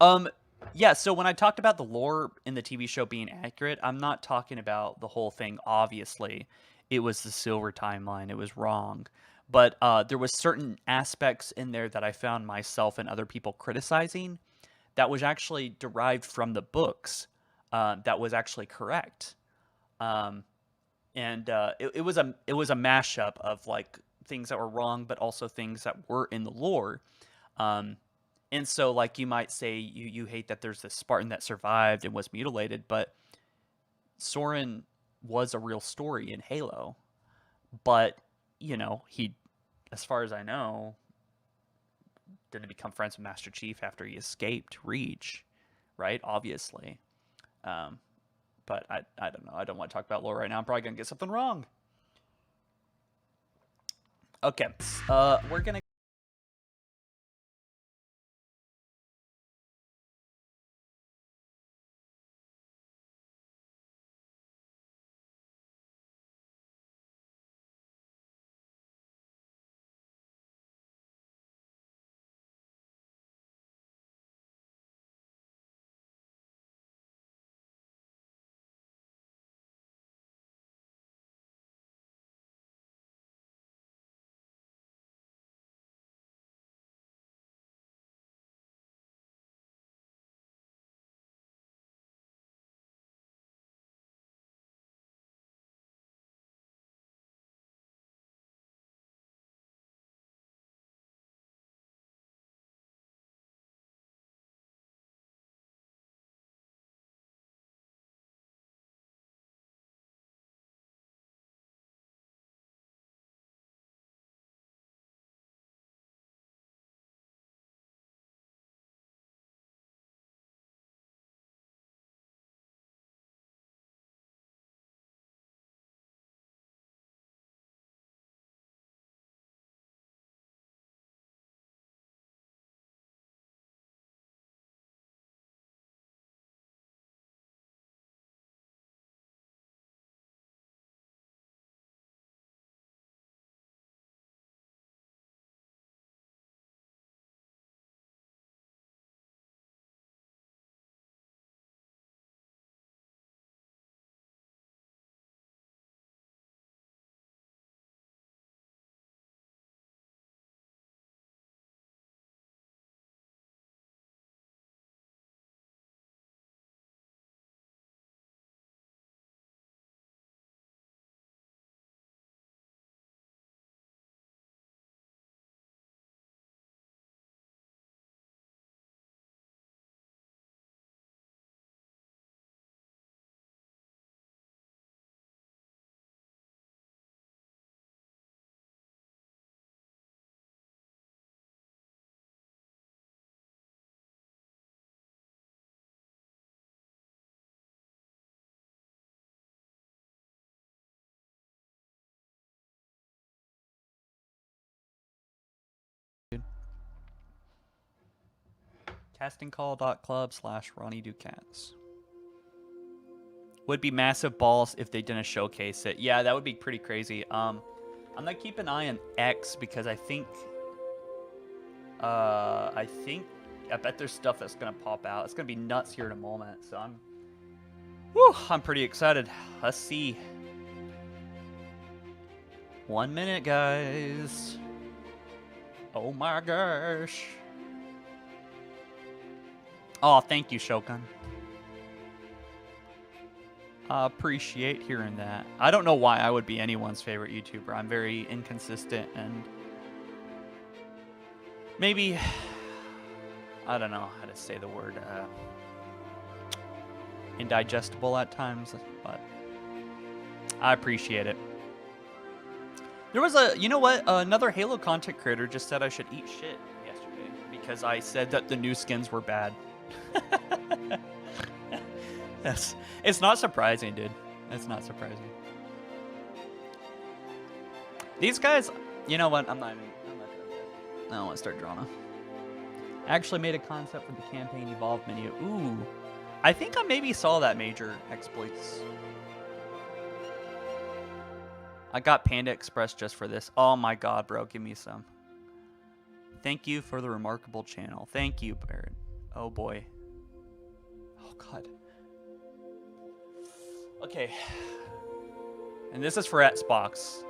[SPEAKER 1] Um, yeah, so when I talked about the lore in the TV show being accurate, I'm not talking about the whole thing, obviously. It was the silver timeline. It was wrong. But there was certain aspects in there that I found myself and other people criticizing that was actually derived from the books, that was actually correct. Um, and it was a mashup of like things that were wrong, but also things that were in the lore. Um, and so, like you might say, you hate that there's this Spartan that survived and was mutilated, but Soren was a real story in Halo. But he, as far as I know, didn't become friends with Master Chief after he escaped Reach, right? Obviously. Um, but I don't know. I don't want to talk about lore right now. I'm probably gonna get something wrong. Okay, we're gonna castingcall.club/Ronnie Ducats. Would be massive balls if they didn't showcase it. Yeah, that would be pretty crazy. I'm gonna keep an eye on X because I bet there's stuff that's gonna pop out. It's gonna be nuts here in a moment. So I'm pretty excited. Let's see. 1 minute, guys. Oh my gosh. Oh, thank you, Shogun. I appreciate hearing that. I don't know why I would be anyone's favorite YouTuber. I'm very inconsistent and maybe, I don't know how to say the word, indigestible at times, but I appreciate it. There was you know what? Another Halo content creator just said I should eat shit yesterday because I said that the new skins were bad. It's not surprising, dude. It's not surprising. These guys, you know what? I'm not doing it. I don't want to start drama. I actually made a concept for the campaign evolve menu. Ooh. I think I maybe saw that major exploits. I got Panda Express just for this. Oh my god, bro. Give me some. Thank you for the remarkable channel. Thank you, Barrett. Oh boy. Oh god. Okay. And this is for Xbox.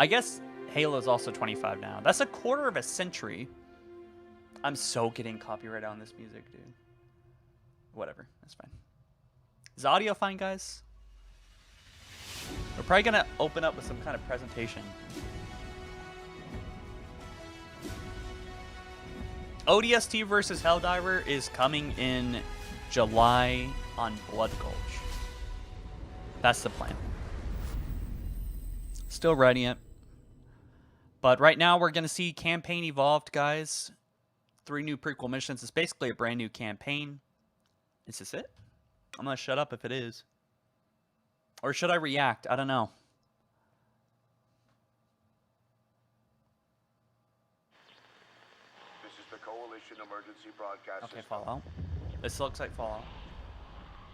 [SPEAKER 1] I guess Halo's also 25 now. That's a quarter of a century. I'm so getting copyright on this music, dude. Whatever, that's fine. Is the audio fine, guys? We're probably gonna open up with some kind of presentation. ODST versus Helldiver is coming in July on Blood Gulch. That's the plan. Still writing it. But right now we're going to see campaign evolved, guys. 3 new prequel missions. It's basically a brand new campaign. Is this it? I'm going to shut up if it is. Or should I react? I don't know.
[SPEAKER 4] This is the Coalition Emergency Broadcast
[SPEAKER 1] Okay,
[SPEAKER 4] System.
[SPEAKER 1] Fallout. This looks like Fallout.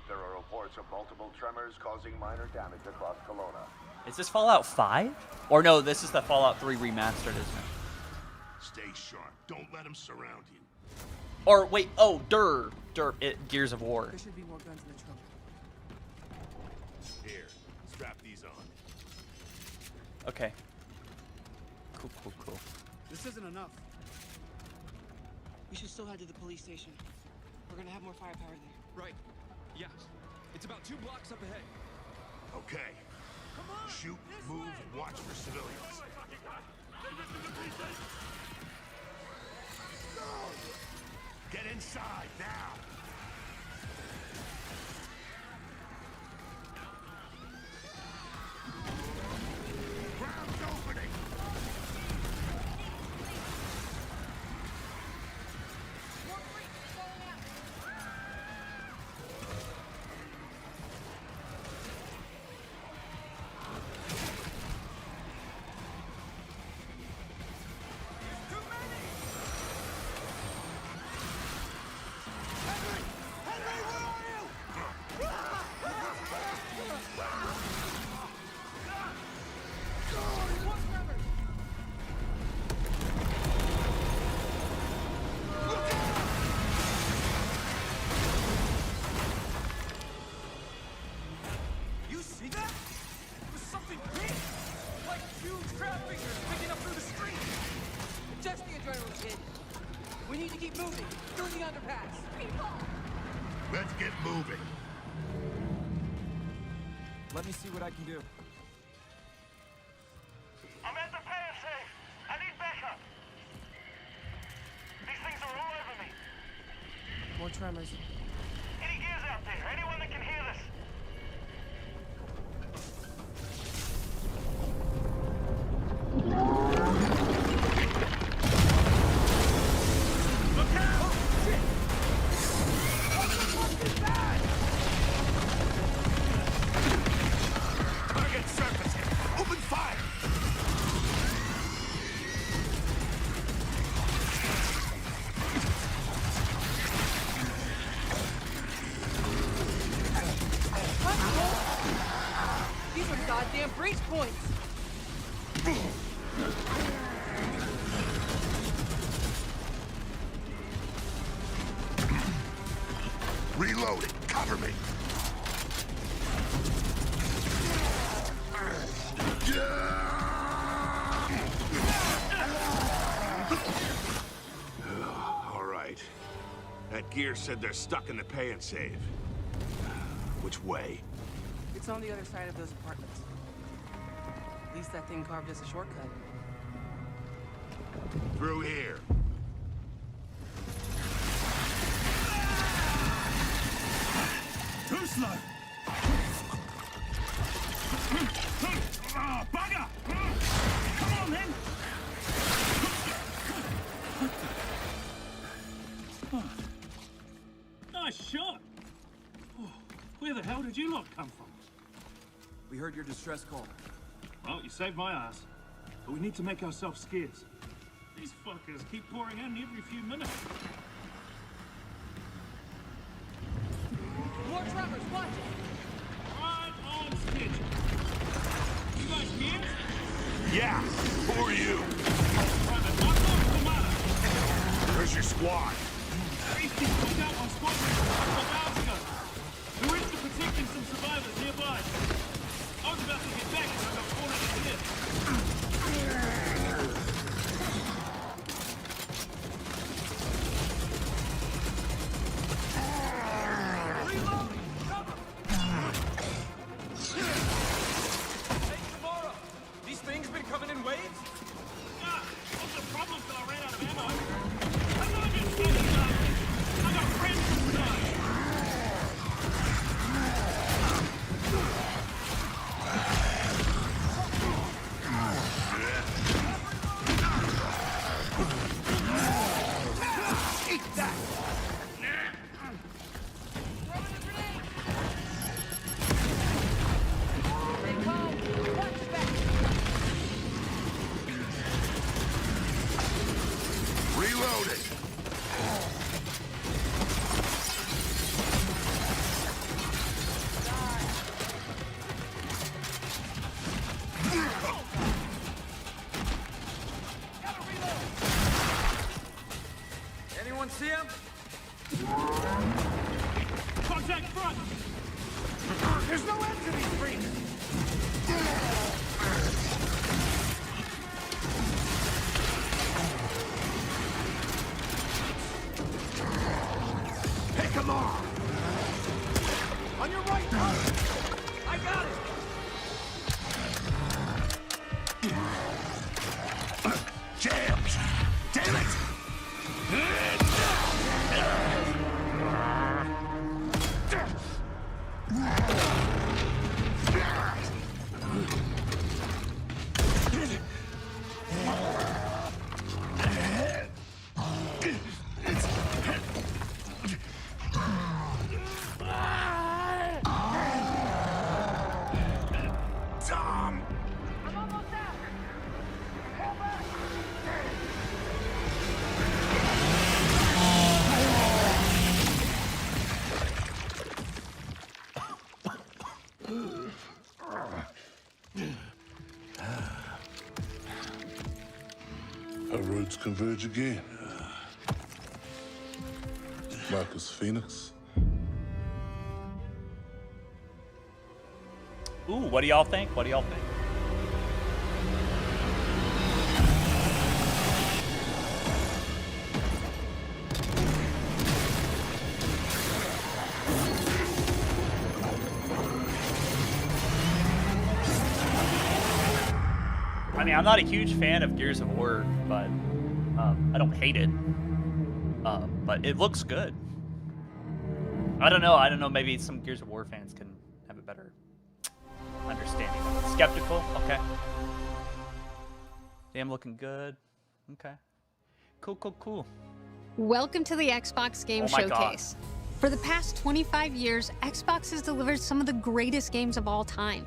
[SPEAKER 4] There are reports of multiple tremors causing minor damage across Kelowna.
[SPEAKER 1] Is this Fallout 5? Or no, this is the Fallout 3 remastered, isn't it?
[SPEAKER 5] Stay sharp. Don't let them surround you.
[SPEAKER 1] Or wait, oh, Gears of War.
[SPEAKER 6] There should be more guns in the trunk.
[SPEAKER 5] Here, strap these on.
[SPEAKER 1] Okay. Cool.
[SPEAKER 6] This isn't enough. We should still head to the police station. We're gonna have more firepower there.
[SPEAKER 7] Right. Yes. It's about 2 blocks up ahead.
[SPEAKER 5] Okay. Shoot, move, watch for civilians. Get inside now. Ground's opening.
[SPEAKER 7] You see that? It was something big! Like huge crab figures picking up through the street!
[SPEAKER 6] Just the adrenaline, kid. We need to keep moving through the underpass.
[SPEAKER 5] Let's get moving.
[SPEAKER 7] Let me see what I can do.
[SPEAKER 8] I'm at the power safe. I need backup. These things are all over me.
[SPEAKER 6] More tremors.
[SPEAKER 8] Any gears out there? Anyone that can hear this? Look out! Oh, shit! What the fuck is that?
[SPEAKER 5] Target surfacing. Open fire.
[SPEAKER 6] These are goddamn breach points.
[SPEAKER 5] Reloading. Cover me. All right. That gear said they're stuck in the pay and save. Which way?
[SPEAKER 6] It's on the other side of those apartments. At least that thing carved us a shortcut.
[SPEAKER 5] Through here.
[SPEAKER 8] Too slow. Ah, bugger! Come on then. Nice shot. Where the hell did you lot come from?
[SPEAKER 7] We heard your distress call.
[SPEAKER 8] Well, you saved my ass. But we need to make ourselves scarce. These fuckers keep pouring in every few minutes.
[SPEAKER 6] More tremors, watch it!
[SPEAKER 8] Right on schedule. You guys here?
[SPEAKER 5] Yeah. Who are you?
[SPEAKER 8] Private Knock-Off Commander.
[SPEAKER 5] Where's your squad?
[SPEAKER 8] Safety pulled out on squadron a couple of hours ago. We went to protecting some survivors nearby. I was about to get back when I got cornered in here.
[SPEAKER 7] Hey, tomorrow. These things been coming in waves?
[SPEAKER 8] Ah, what's the problem till I ran out of ammo? I'm not just standing up. I got friends inside.
[SPEAKER 5] Reloading.
[SPEAKER 7] Anyone see him?
[SPEAKER 8] Contact front!
[SPEAKER 3] There's no end to these freaks!
[SPEAKER 5] Pick 'em off.
[SPEAKER 3] On your right, I got it!
[SPEAKER 5] Jams. Damn it. Tom.
[SPEAKER 9] Our roads converge again. Marcus Phoenix.
[SPEAKER 1] Ooh, what do y'all think? What do y'all think? I mean, I'm not a huge fan of Gears of War, but I don't hate it. But it looks good. I don't know. Maybe some Gears of War fans can have a better understanding of it. Skeptical? Okay. Damn, looking good. Okay. Cool.
[SPEAKER 10] Welcome to the Xbox Game
[SPEAKER 1] Oh my God.
[SPEAKER 10] Showcase. For the past 25 years, Xbox has delivered some of the greatest games of all time.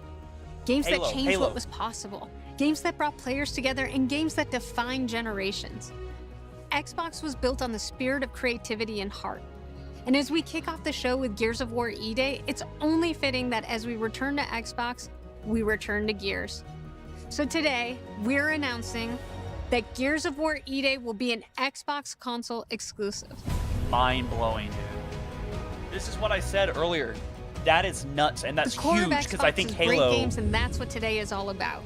[SPEAKER 10] Games that changed what was possible. Games that brought players together and games that defined generations. Xbox was built on the spirit of creativity and heart. And as we kick off the show with Gears of War E-Day, it's only fitting that as we return to Xbox, we return to Gears. So today, we're announcing that Gears of War E-Day will be an Xbox console exclusive.
[SPEAKER 1] Mind-blowing, dude. This is what I said earlier. That is nuts, and that's
[SPEAKER 10] the core
[SPEAKER 1] huge
[SPEAKER 10] of
[SPEAKER 1] because
[SPEAKER 10] Xbox
[SPEAKER 1] I think
[SPEAKER 10] is
[SPEAKER 1] Halo
[SPEAKER 10] great games, and that's what today is all about.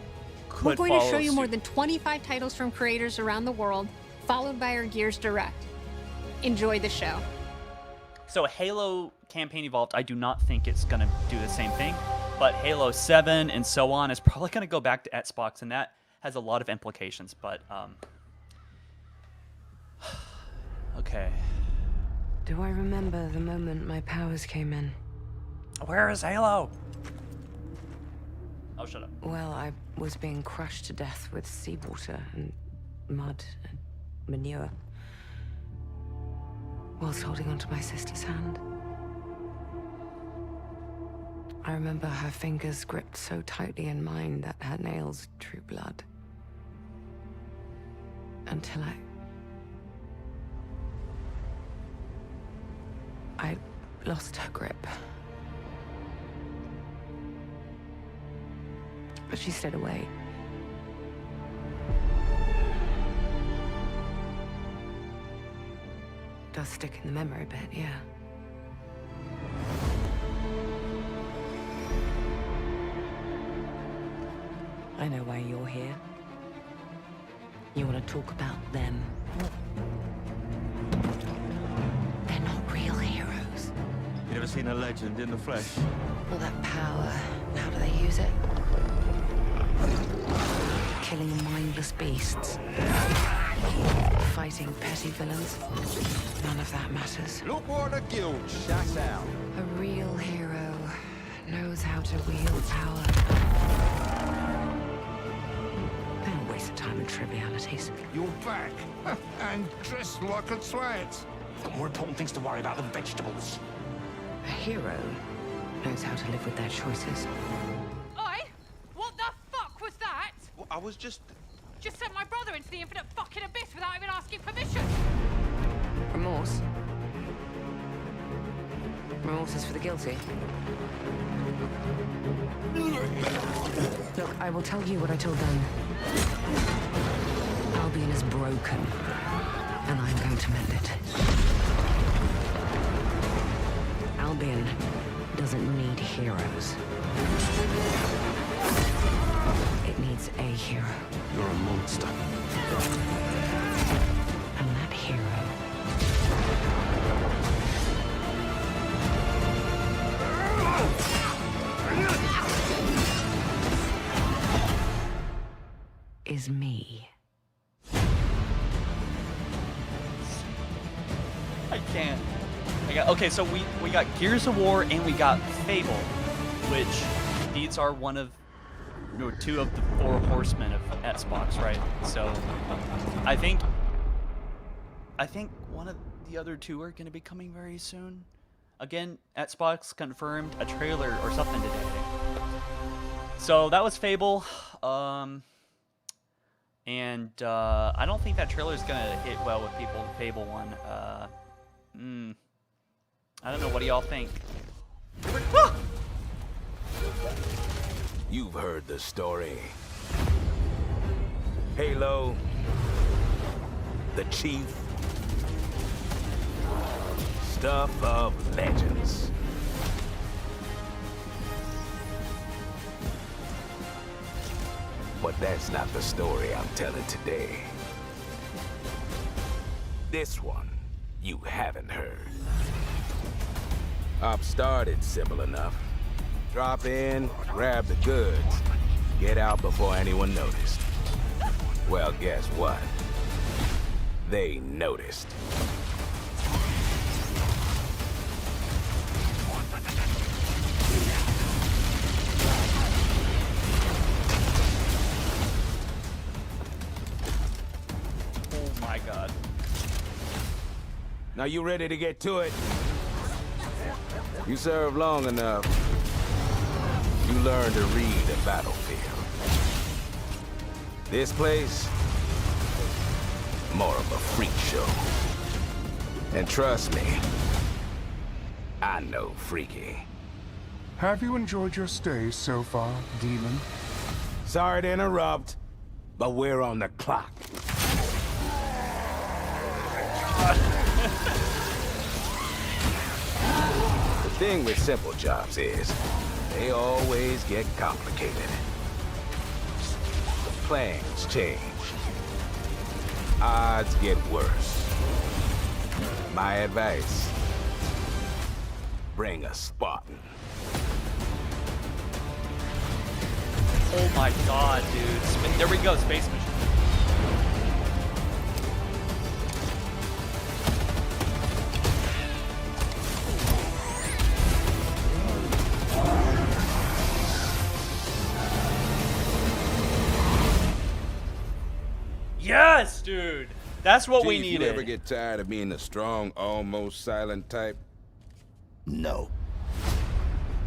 [SPEAKER 10] We're going to show you more than 25 titles from creators around the world, followed by our Gears Direct. Enjoy the show.
[SPEAKER 1] So Halo Campaign Evolved, I do not think it's going to do the same thing, but Halo 7 and so on is probably going to go back to Xbox, and that has a lot of implications, but okay.
[SPEAKER 11] Do I remember the moment my powers came in?
[SPEAKER 1] Where is Halo? Oh, shut up.
[SPEAKER 11] Well, I was being crushed to death with seawater and mud and manure, whilst holding onto my sister's hand. I remember her fingers gripped so tightly in mine that her nails drew blood. Until I lost her grip. But she stayed away. worth sticking the memory bit, yeah. I know why you're here. You want to talk about them. They're not real heroes.
[SPEAKER 8] You ever seen a legend in the flesh?
[SPEAKER 11] All that power, how do they use it? Killing mindless beasts. Fighting petty villains. None of that matters.
[SPEAKER 12] Look what the guild shut out.
[SPEAKER 11] A real hero knows how to wield power. They don't waste their time in trivialities.
[SPEAKER 5] You're back. And dressed like a twat.
[SPEAKER 12] Got more important things to worry about than vegetables.
[SPEAKER 11] A hero knows how to live with their choices.
[SPEAKER 13] Oi! What the fuck was that?
[SPEAKER 12] Well, I was just...
[SPEAKER 13] Just sent my brother into the infinite fucking abyss without even asking permission.
[SPEAKER 11] Remorse? Remorse is for the guilty. Look, I will tell you what I told them. Albion is broken, and I'm going to mend it. Albion doesn't need heroes. It needs a hero.
[SPEAKER 12] You're a monster.
[SPEAKER 11] And that hero is me.
[SPEAKER 1] I can't. Okay, so we got Gears of War and we got Fable, which these are one of two of the 4 horsemen of Xbox, right? So I think one of the other 2 are going to be coming very soon. Again, Xbox confirmed a trailer or something today. So that was Fable, and I don't think that trailer is going to hit well with people. Fable 1. I don't know. What do y'all think?
[SPEAKER 14] You've heard the story. Halo, the chief, stuff of legends. But that's not the story I'm telling today. This one you haven't heard. Op started simple enough. Drop in, grab the goods, get out before anyone noticed. Well, guess what? They noticed.
[SPEAKER 1] Oh my god.
[SPEAKER 14] Now you ready to get to it? You serve long enough, you learn to read a battlefield. This place, more of a freak show. And trust me, I know freaky.
[SPEAKER 15] Have you enjoyed your stay so far, Demon?
[SPEAKER 14] Sorry to interrupt, but we're on the clock. The thing with simple jobs is, they always get complicated. The plans change. Odds get worse. My advice, bring a Spartan.
[SPEAKER 1] Oh my god, dude. There we go, space mission. Yes, dude. That's what we needed.
[SPEAKER 14] You ever get tired of being the strong, almost silent type? No.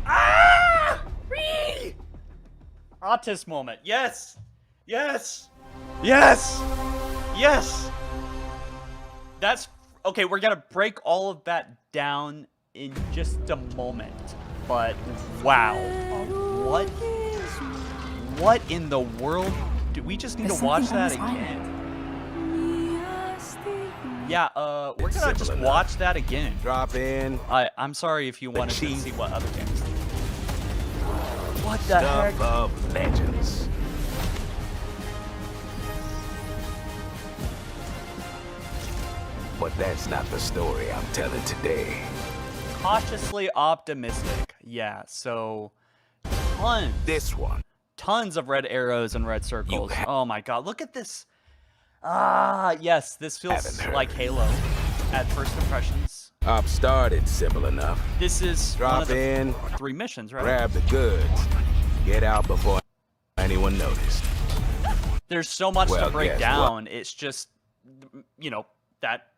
[SPEAKER 1] Ah! Free! Autis moment. Yes. Yes. Yes. Yes. That's okay. We're gonna break all of that down in just a moment. But wow, what in the world? Do we just need to watch that again? Yeah, we're gonna just watch that again.
[SPEAKER 14] Drop in.
[SPEAKER 1] I'm sorry if you wanted to see what other games. What the heck?
[SPEAKER 14] Stuff of legends. But that's not the story I'm telling today.
[SPEAKER 1] Cautiously optimistic. Yeah, so tons.
[SPEAKER 14] This one.
[SPEAKER 1] Tons of red arrows and red circles. Oh my god, look at this. Ah, yes, this feels like Halo at first impressions.
[SPEAKER 14] Op started simple enough.
[SPEAKER 1] This is
[SPEAKER 14] Drop
[SPEAKER 1] one of the
[SPEAKER 14] in,
[SPEAKER 1] 3 missions, right?
[SPEAKER 14] grab the goods, get out before anyone noticed.
[SPEAKER 1] There's so much
[SPEAKER 14] Well,
[SPEAKER 1] to break
[SPEAKER 14] guess
[SPEAKER 1] down. It's just, you know, that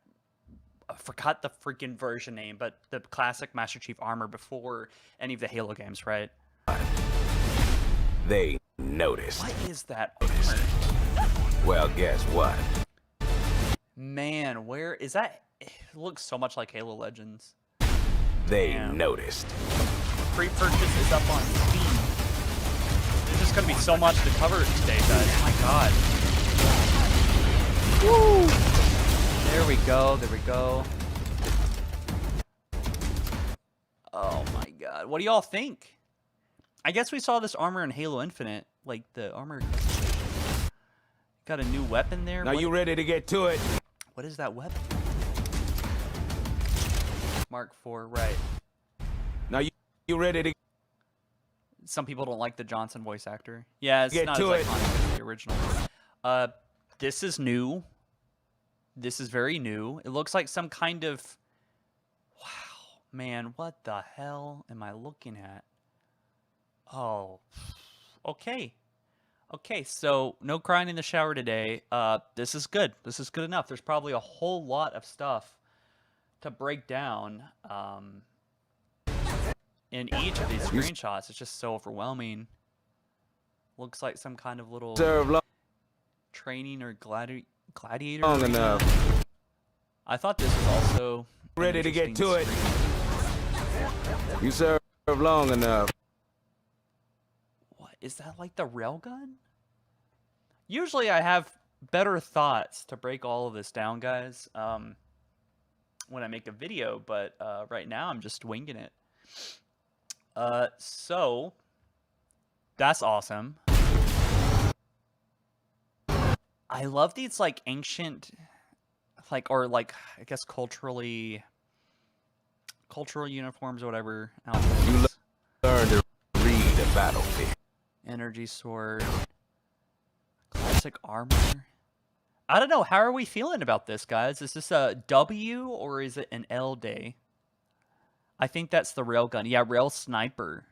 [SPEAKER 1] I forgot the freaking version name, but the classic Master Chief armor before any of the Halo games, right?
[SPEAKER 14] They noticed.
[SPEAKER 1] What is that armor?
[SPEAKER 14] Well, guess what?
[SPEAKER 1] Man, where is that? It looks so much like Halo Legends.
[SPEAKER 14] They noticed.
[SPEAKER 1] Pre-purchase is up on Steam. There's just gonna be so much to cover today, guys. Oh my god. Woo! There we go. There we go. Oh my god. What do y'all think? I guess we saw this armor in Halo Infinite. Like, the armor... Got a new weapon there.
[SPEAKER 14] Now you ready to get to it?
[SPEAKER 1] What is that weapon? Mark IV, right.
[SPEAKER 14] Now you ready to...
[SPEAKER 1] Some people don't like the Johnson voice actor. Yeah, it's
[SPEAKER 14] Get
[SPEAKER 1] not
[SPEAKER 14] to
[SPEAKER 1] as
[SPEAKER 14] it.
[SPEAKER 1] iconic as the original. This is new. This is very new. It looks like some kind of... Wow, man, what the hell am I looking at? Oh, okay. Okay, so no crying in the shower today. This is good. This is good enough. There's probably a whole lot of stuff to break down in each of these screenshots. It's just so overwhelming. Looks like some kind of little training or gladiator.
[SPEAKER 14] Long
[SPEAKER 1] arena.
[SPEAKER 14] enough.
[SPEAKER 1] I thought this was also
[SPEAKER 14] Ready to get to it.
[SPEAKER 1] screen.
[SPEAKER 14] You serve long enough.
[SPEAKER 1] What is that, like the railgun? Usually I have better thoughts to break all of this down, guys, when I make a video, but right now I'm just winging it. So that's awesome. I love these like ancient, like, or like, I guess cultural uniforms or whatever.
[SPEAKER 14] You learn to read a battlefield.
[SPEAKER 1] Energy sword. Classic armor. I don't know. How are we feeling about this, guys? Is this a W or is it an L day? I think that's the railgun. Yeah, rail sniper.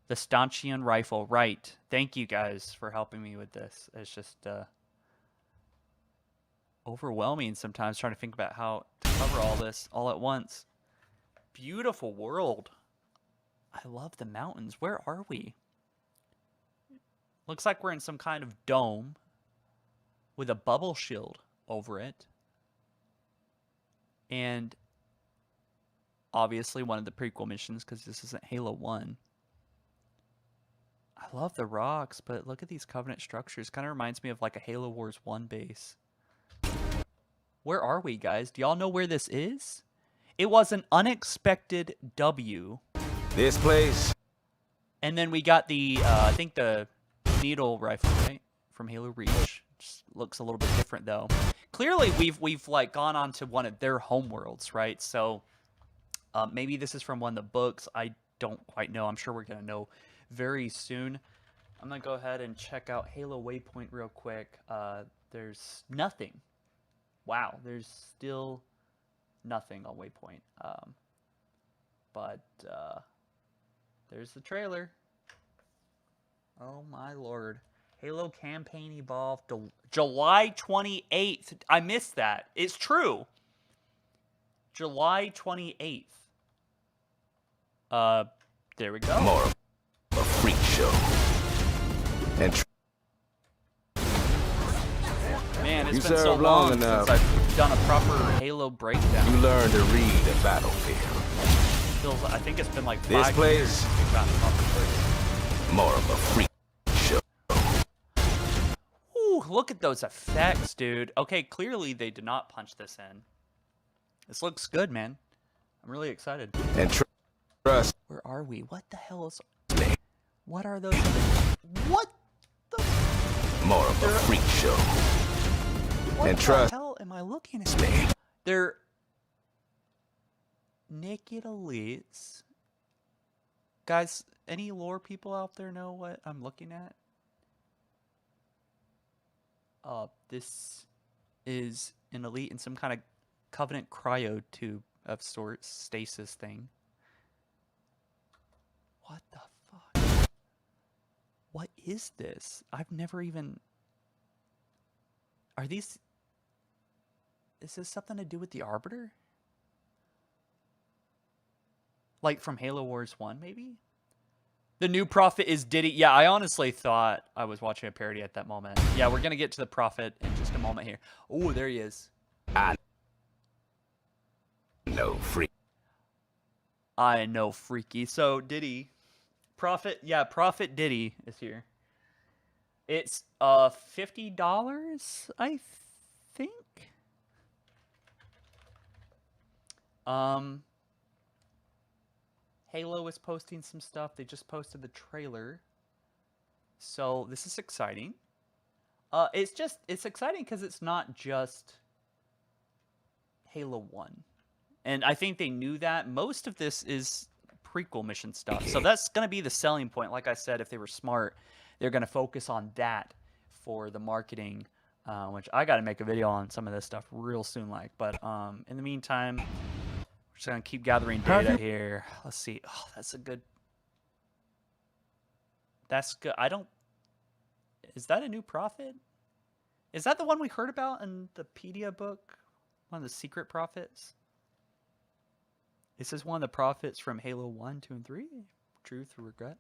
[SPEAKER 1] The stanchion rifle. Right. Thank you guys for helping me with this. It's just overwhelming sometimes trying to think about how to cover all this all at once. Beautiful world. I love the mountains. Where are we? Looks like we're in some kind of dome with a bubble shield over it. And obviously one of the prequel missions, because this isn't Halo 1. I love the rocks, but look at these Covenant structures. Kind of reminds me of like a Halo Wars 1 base. Where are we, guys? Do y'all know where this is? It was an unexpected W.
[SPEAKER 14] This place?
[SPEAKER 1] And then we got the, I think the needle rifle, right? From Halo Reach. Just looks a little bit different, though. Clearly, we've like gone on to one of their homeworlds, right? So maybe this is from one of the books. I don't quite know. I'm sure we're going to know very soon. I'm going to go ahead and check out Halo Waypoint real quick. There's nothing. Wow, there's still nothing on Waypoint. But there's the trailer. Oh my lord. Halo Campaign Evolved July 28th. I missed that. It's true. July 28th. There we go.
[SPEAKER 14] More of a freak show. And
[SPEAKER 1] man, it's
[SPEAKER 14] you
[SPEAKER 1] been so
[SPEAKER 14] served
[SPEAKER 1] long
[SPEAKER 14] long enough.
[SPEAKER 1] since I've done a proper Halo breakdown.
[SPEAKER 14] You learn to read a battlefield.
[SPEAKER 1] I think it's been like 5
[SPEAKER 14] This
[SPEAKER 1] years
[SPEAKER 14] place?
[SPEAKER 1] since we've gotten a proper breakdown.
[SPEAKER 14] More of a freak show.
[SPEAKER 1] Ooh, look at those effects, dude. Okay, clearly they did not punch this in. This looks good, man. I'm really excited.
[SPEAKER 14] And trust.
[SPEAKER 1] Where are we? What the hell is... What are those? What the...
[SPEAKER 14] More of a freak show.
[SPEAKER 1] What
[SPEAKER 14] and
[SPEAKER 1] the
[SPEAKER 14] trust
[SPEAKER 1] hell am I looking at? They're naked elites. Guys, any lore people out there know what I'm looking at? This is an elite in some kind of Covenant cryo tube of sorts, stasis thing. What the fuck? What is this? I've never even... Are these... Is this something to do with the Arbiter? Like from Halo Wars 1, maybe? The new Prophet is Diddy. Yeah, I honestly thought I was watching a parody at that moment. Yeah, we're going to get to the Prophet in just a moment here. Oh, there he is.
[SPEAKER 14] No freak.
[SPEAKER 1] I know freaky. So, Diddy. Prophet, yeah, Prophet Diddy is here. It's $50, I think. Halo is posting some stuff. They just posted the trailer. So, this is exciting. It's exciting because it's not just Halo 1. And I think they knew that. Most of this is prequel mission stuff. So that's going to be the selling point. Like I said, if they were smart, they're going to focus on that for the marketing, which I got to make a video on some of this stuff real soon. But in the meantime, we're just going to keep gathering data here. Let's see. Oh, that's a good... That's good. I don't... Is that a new prophet? Is that the one we heard about in the Pedia book? One of the secret prophets? Is this one of the prophets from Halo 1, 2, and 3? Truth or regret?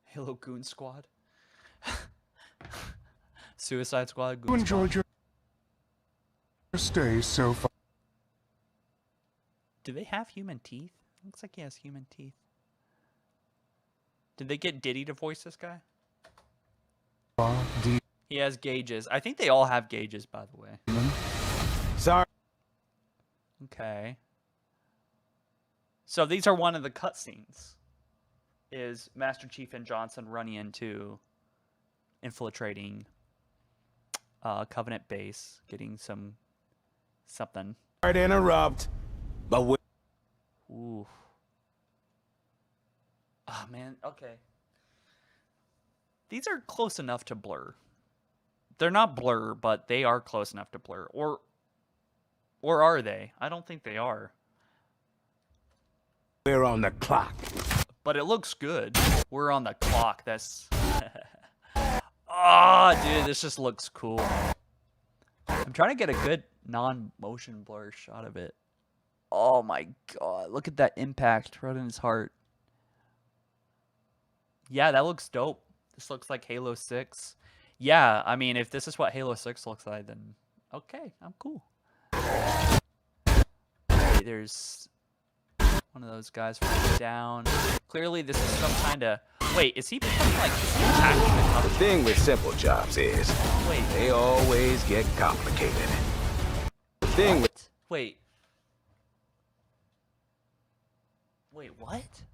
[SPEAKER 1] Halo Goon Squad? Suicide Squad? Goon
[SPEAKER 15] Enjoyed
[SPEAKER 1] Squad.
[SPEAKER 15] your stay so far.
[SPEAKER 1] Do they have human teeth? Looks like he has human teeth. Did they get Diddy to voice this guy? He has gauges. I think they all have gauges, by the way.
[SPEAKER 14] Sorry.
[SPEAKER 1] Okay. So these are one of the cutscenes. Is Master Chief and Johnson running into infiltrating Covenant base, getting something.
[SPEAKER 14] Sorry to interrupt, but
[SPEAKER 1] Ooh. Oh man, okay. These are close enough to blur. They're not blur, but they are close enough to blur. Or are they? I don't think they are.
[SPEAKER 14] We're on the clock.
[SPEAKER 1] But it looks good. We're on the clock. That's... Oh, dude, this just looks cool. I'm trying to get a good non-motion blur shot of it. Oh my god, look at that impact right in his heart. Yeah, that looks dope. This looks like Halo 6. Yeah, I mean, if this is what Halo 6 looks like, then okay, I'm cool. Okay, there's one of those guys falling down. Clearly, this is some kind of... Wait, is he becoming like... Is he attacking the company?
[SPEAKER 14] The thing with simple jobs is...
[SPEAKER 1] Wait.
[SPEAKER 14] They always get complicated. The thing with...
[SPEAKER 1] Wait. Wait, what?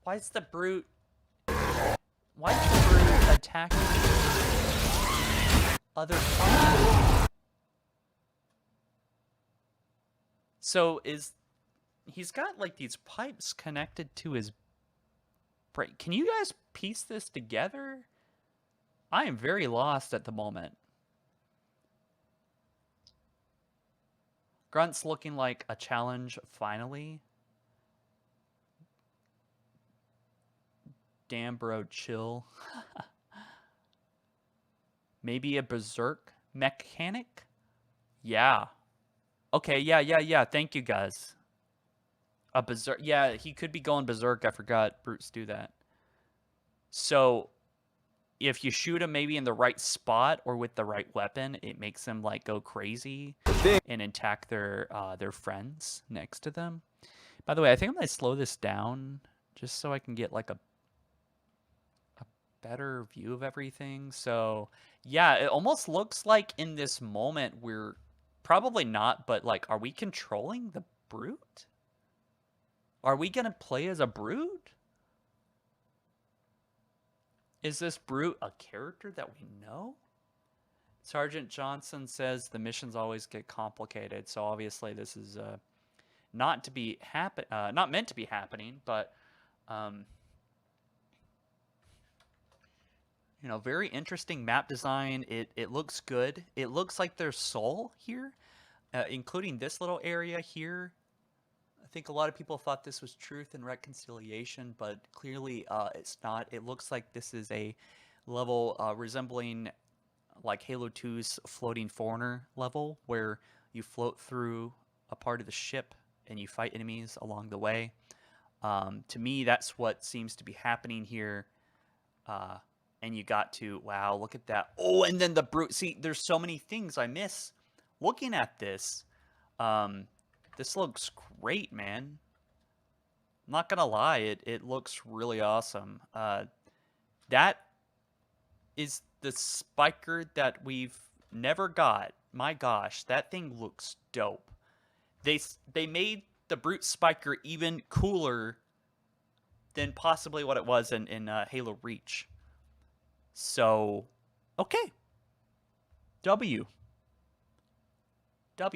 [SPEAKER 1] Why is the brute... Why is the brute attacking other companies? So is... He's got like these pipes connected to his brain. Can you guys piece this together? I am very lost at the moment. Grunt's looking like a challenge finally. Damn, bro, chill. Maybe a berserk mechanic? Yeah. Okay, yeah. Thank you, guys. A berserk. Yeah, he could be going berserk. I forgot brutes do that. So, if you shoot him maybe in the right spot or with the right weapon, it makes them like go crazy and attack their friends next to them. By the way, I think I'm gonna slow this down just so I can get like a better view of everything. So, yeah, it almost looks like in this moment we're Probably not, but like, are we controlling the brute? Are we gonna play as a brute? Is this brute a character that we know? Sergeant Johnson says the missions always get complicated, so obviously this is not meant to be happening, but you know, very interesting map design. It looks good. It looks like there's soul here, including this little area here. I think a lot of people thought this was truth and reconciliation, but clearly it's not. It looks like this is a level resembling like Halo 2's Floating Foreigner level, where you float through a part of the ship and you fight enemies along the way. To me, that's what seems to be happening here. And you got to, wow, look at that. Oh, and then the brute. See, there's so many things I miss looking at this. This looks great, man. I'm not gonna lie, it looks really awesome. That is the spiker that we've never got. My gosh, that thing looks dope. They made the brute spiker even cooler than possibly what it was in Halo Reach. So, okay. W.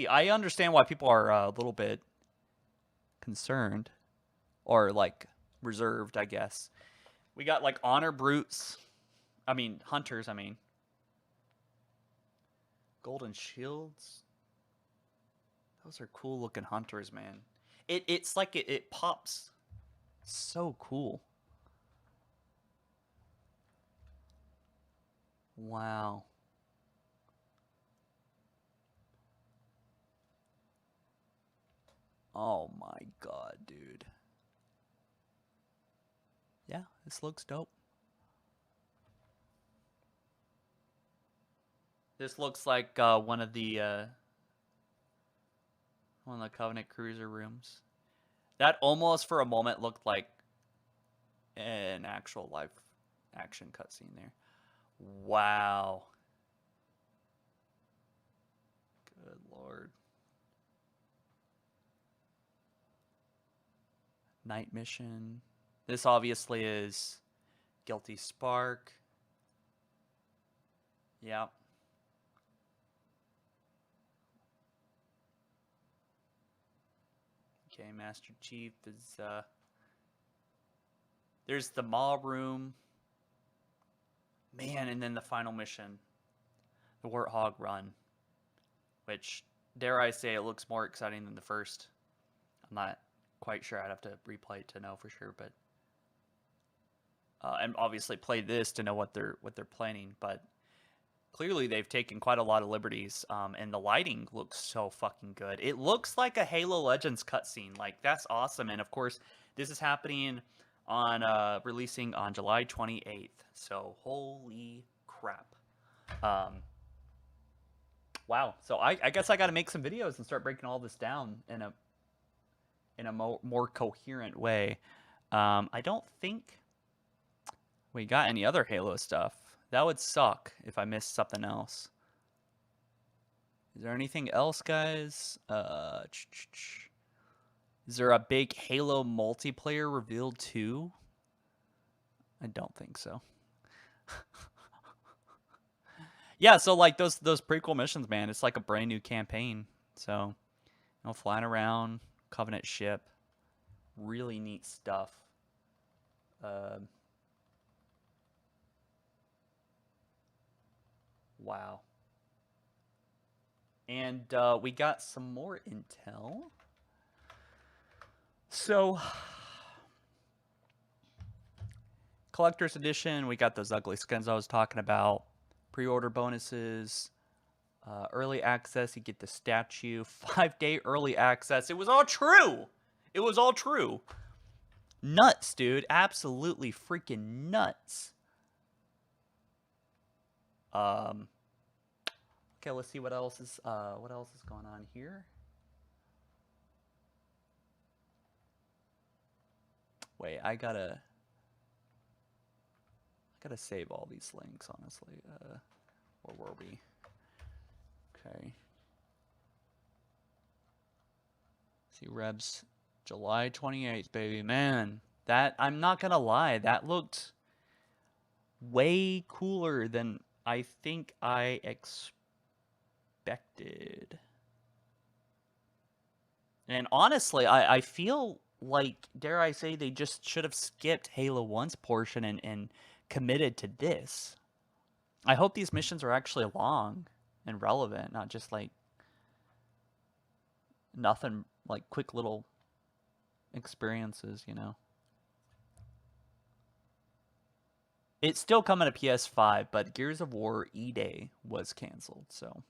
[SPEAKER 1] I understand why people are a little bit concerned. Or, like, reserved, I guess. We got, like, honor brutes. I mean, hunters, I mean. Golden shields. Those are cool looking hunters, man. It's like it pops. So cool. Wow. Oh my god, dude. Yeah, this looks dope. This looks like one of the Covenant cruiser rooms. That almost for a moment looked like an actual live action cutscene there. Wow. Good lord. Night mission. This obviously is Guilty Spark. Yep. Okay, Master Chief is there's the Maw room. Man, and then the final mission. The Warthog run. Which, dare I say, it looks more exciting than the first. I'm not quite sure. I'd have to replay it to know for sure, but and obviously play this to know what they're planning, but clearly they've taken quite a lot of liberties, and the lighting looks so fucking good. It looks like a Halo Legends cutscene. Like, that's awesome. And of course, this is happening on releasing on July 28th. So holy crap. Wow. So I guess I got to make some videos and start breaking all this down in a more coherent way. I don't think we got any other Halo stuff. That would suck if I missed something else. Is there anything else, guys? Is there a big Halo multiplayer revealed too? I don't think so. Yeah, so like those prequel missions, man, it's like a brand new campaign. So, you know, flying around, Covenant ship, really neat stuff. Wow. And we got some more intel. So, Collector's Edition, we got those ugly skins I was talking about. Pre-order bonuses. Early access, you get the statue. 5-day early access. It was all true! It was all true. Nuts, dude. Absolutely freaking nuts. Okay, let's see what else is going on here. Wait, I gotta save all these links, honestly. Where were we? Okay. See Rebs, July 28th, baby. Man, that, I'm not gonna lie, that looked way cooler than I think I expected. And honestly, I feel like, dare I say, they just should have skipped Halo 1's portion and committed to this. I hope these missions are actually long and relevant, not just like nothing, like quick little experiences, you know. It's still coming to PS5, but Gears of War E-Day was canceled, so.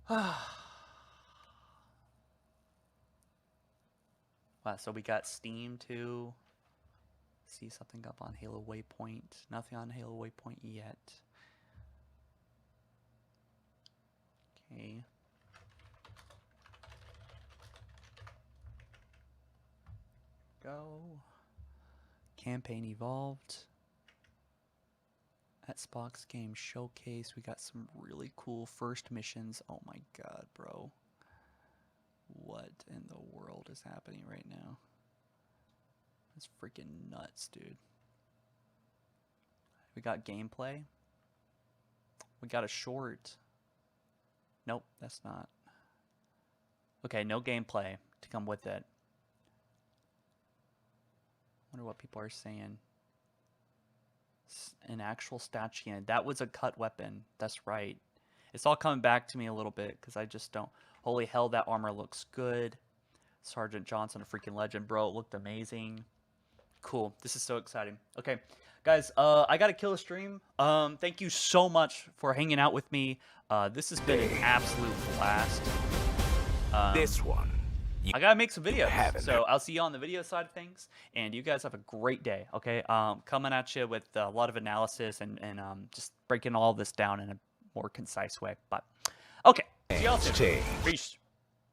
[SPEAKER 1] Wow, so we got Steam too. See something up on Halo Waypoint. Nothing on Halo Waypoint yet. Okay. Go. Campaign evolved. Xbox Game Showcase. We got some really cool first missions. Oh my god, bro. What in the world is happening right now? That's freaking nuts, dude. We got gameplay. We got a short. Nope, that's not. Okay, no gameplay to come with it. Wonder what people are saying. An actual statue. That was a cut weapon. That's right. It's all coming back to me a little bit because I just don't. Holy hell, that armor looks good. Sergeant Johnson, a freaking legend, bro. It looked amazing. Cool. This is so exciting. Okay, guys, I gotta kill a stream. Thank you so much for hanging out with me. This has been an absolute blast.
[SPEAKER 14] This one.
[SPEAKER 1] I gotta make some videos, so I'll see you on the video side of things, and you guys have a great day, okay? Coming at you with a lot of analysis and just breaking all this down in a more concise way. But, okay, see y'all soon. Peace.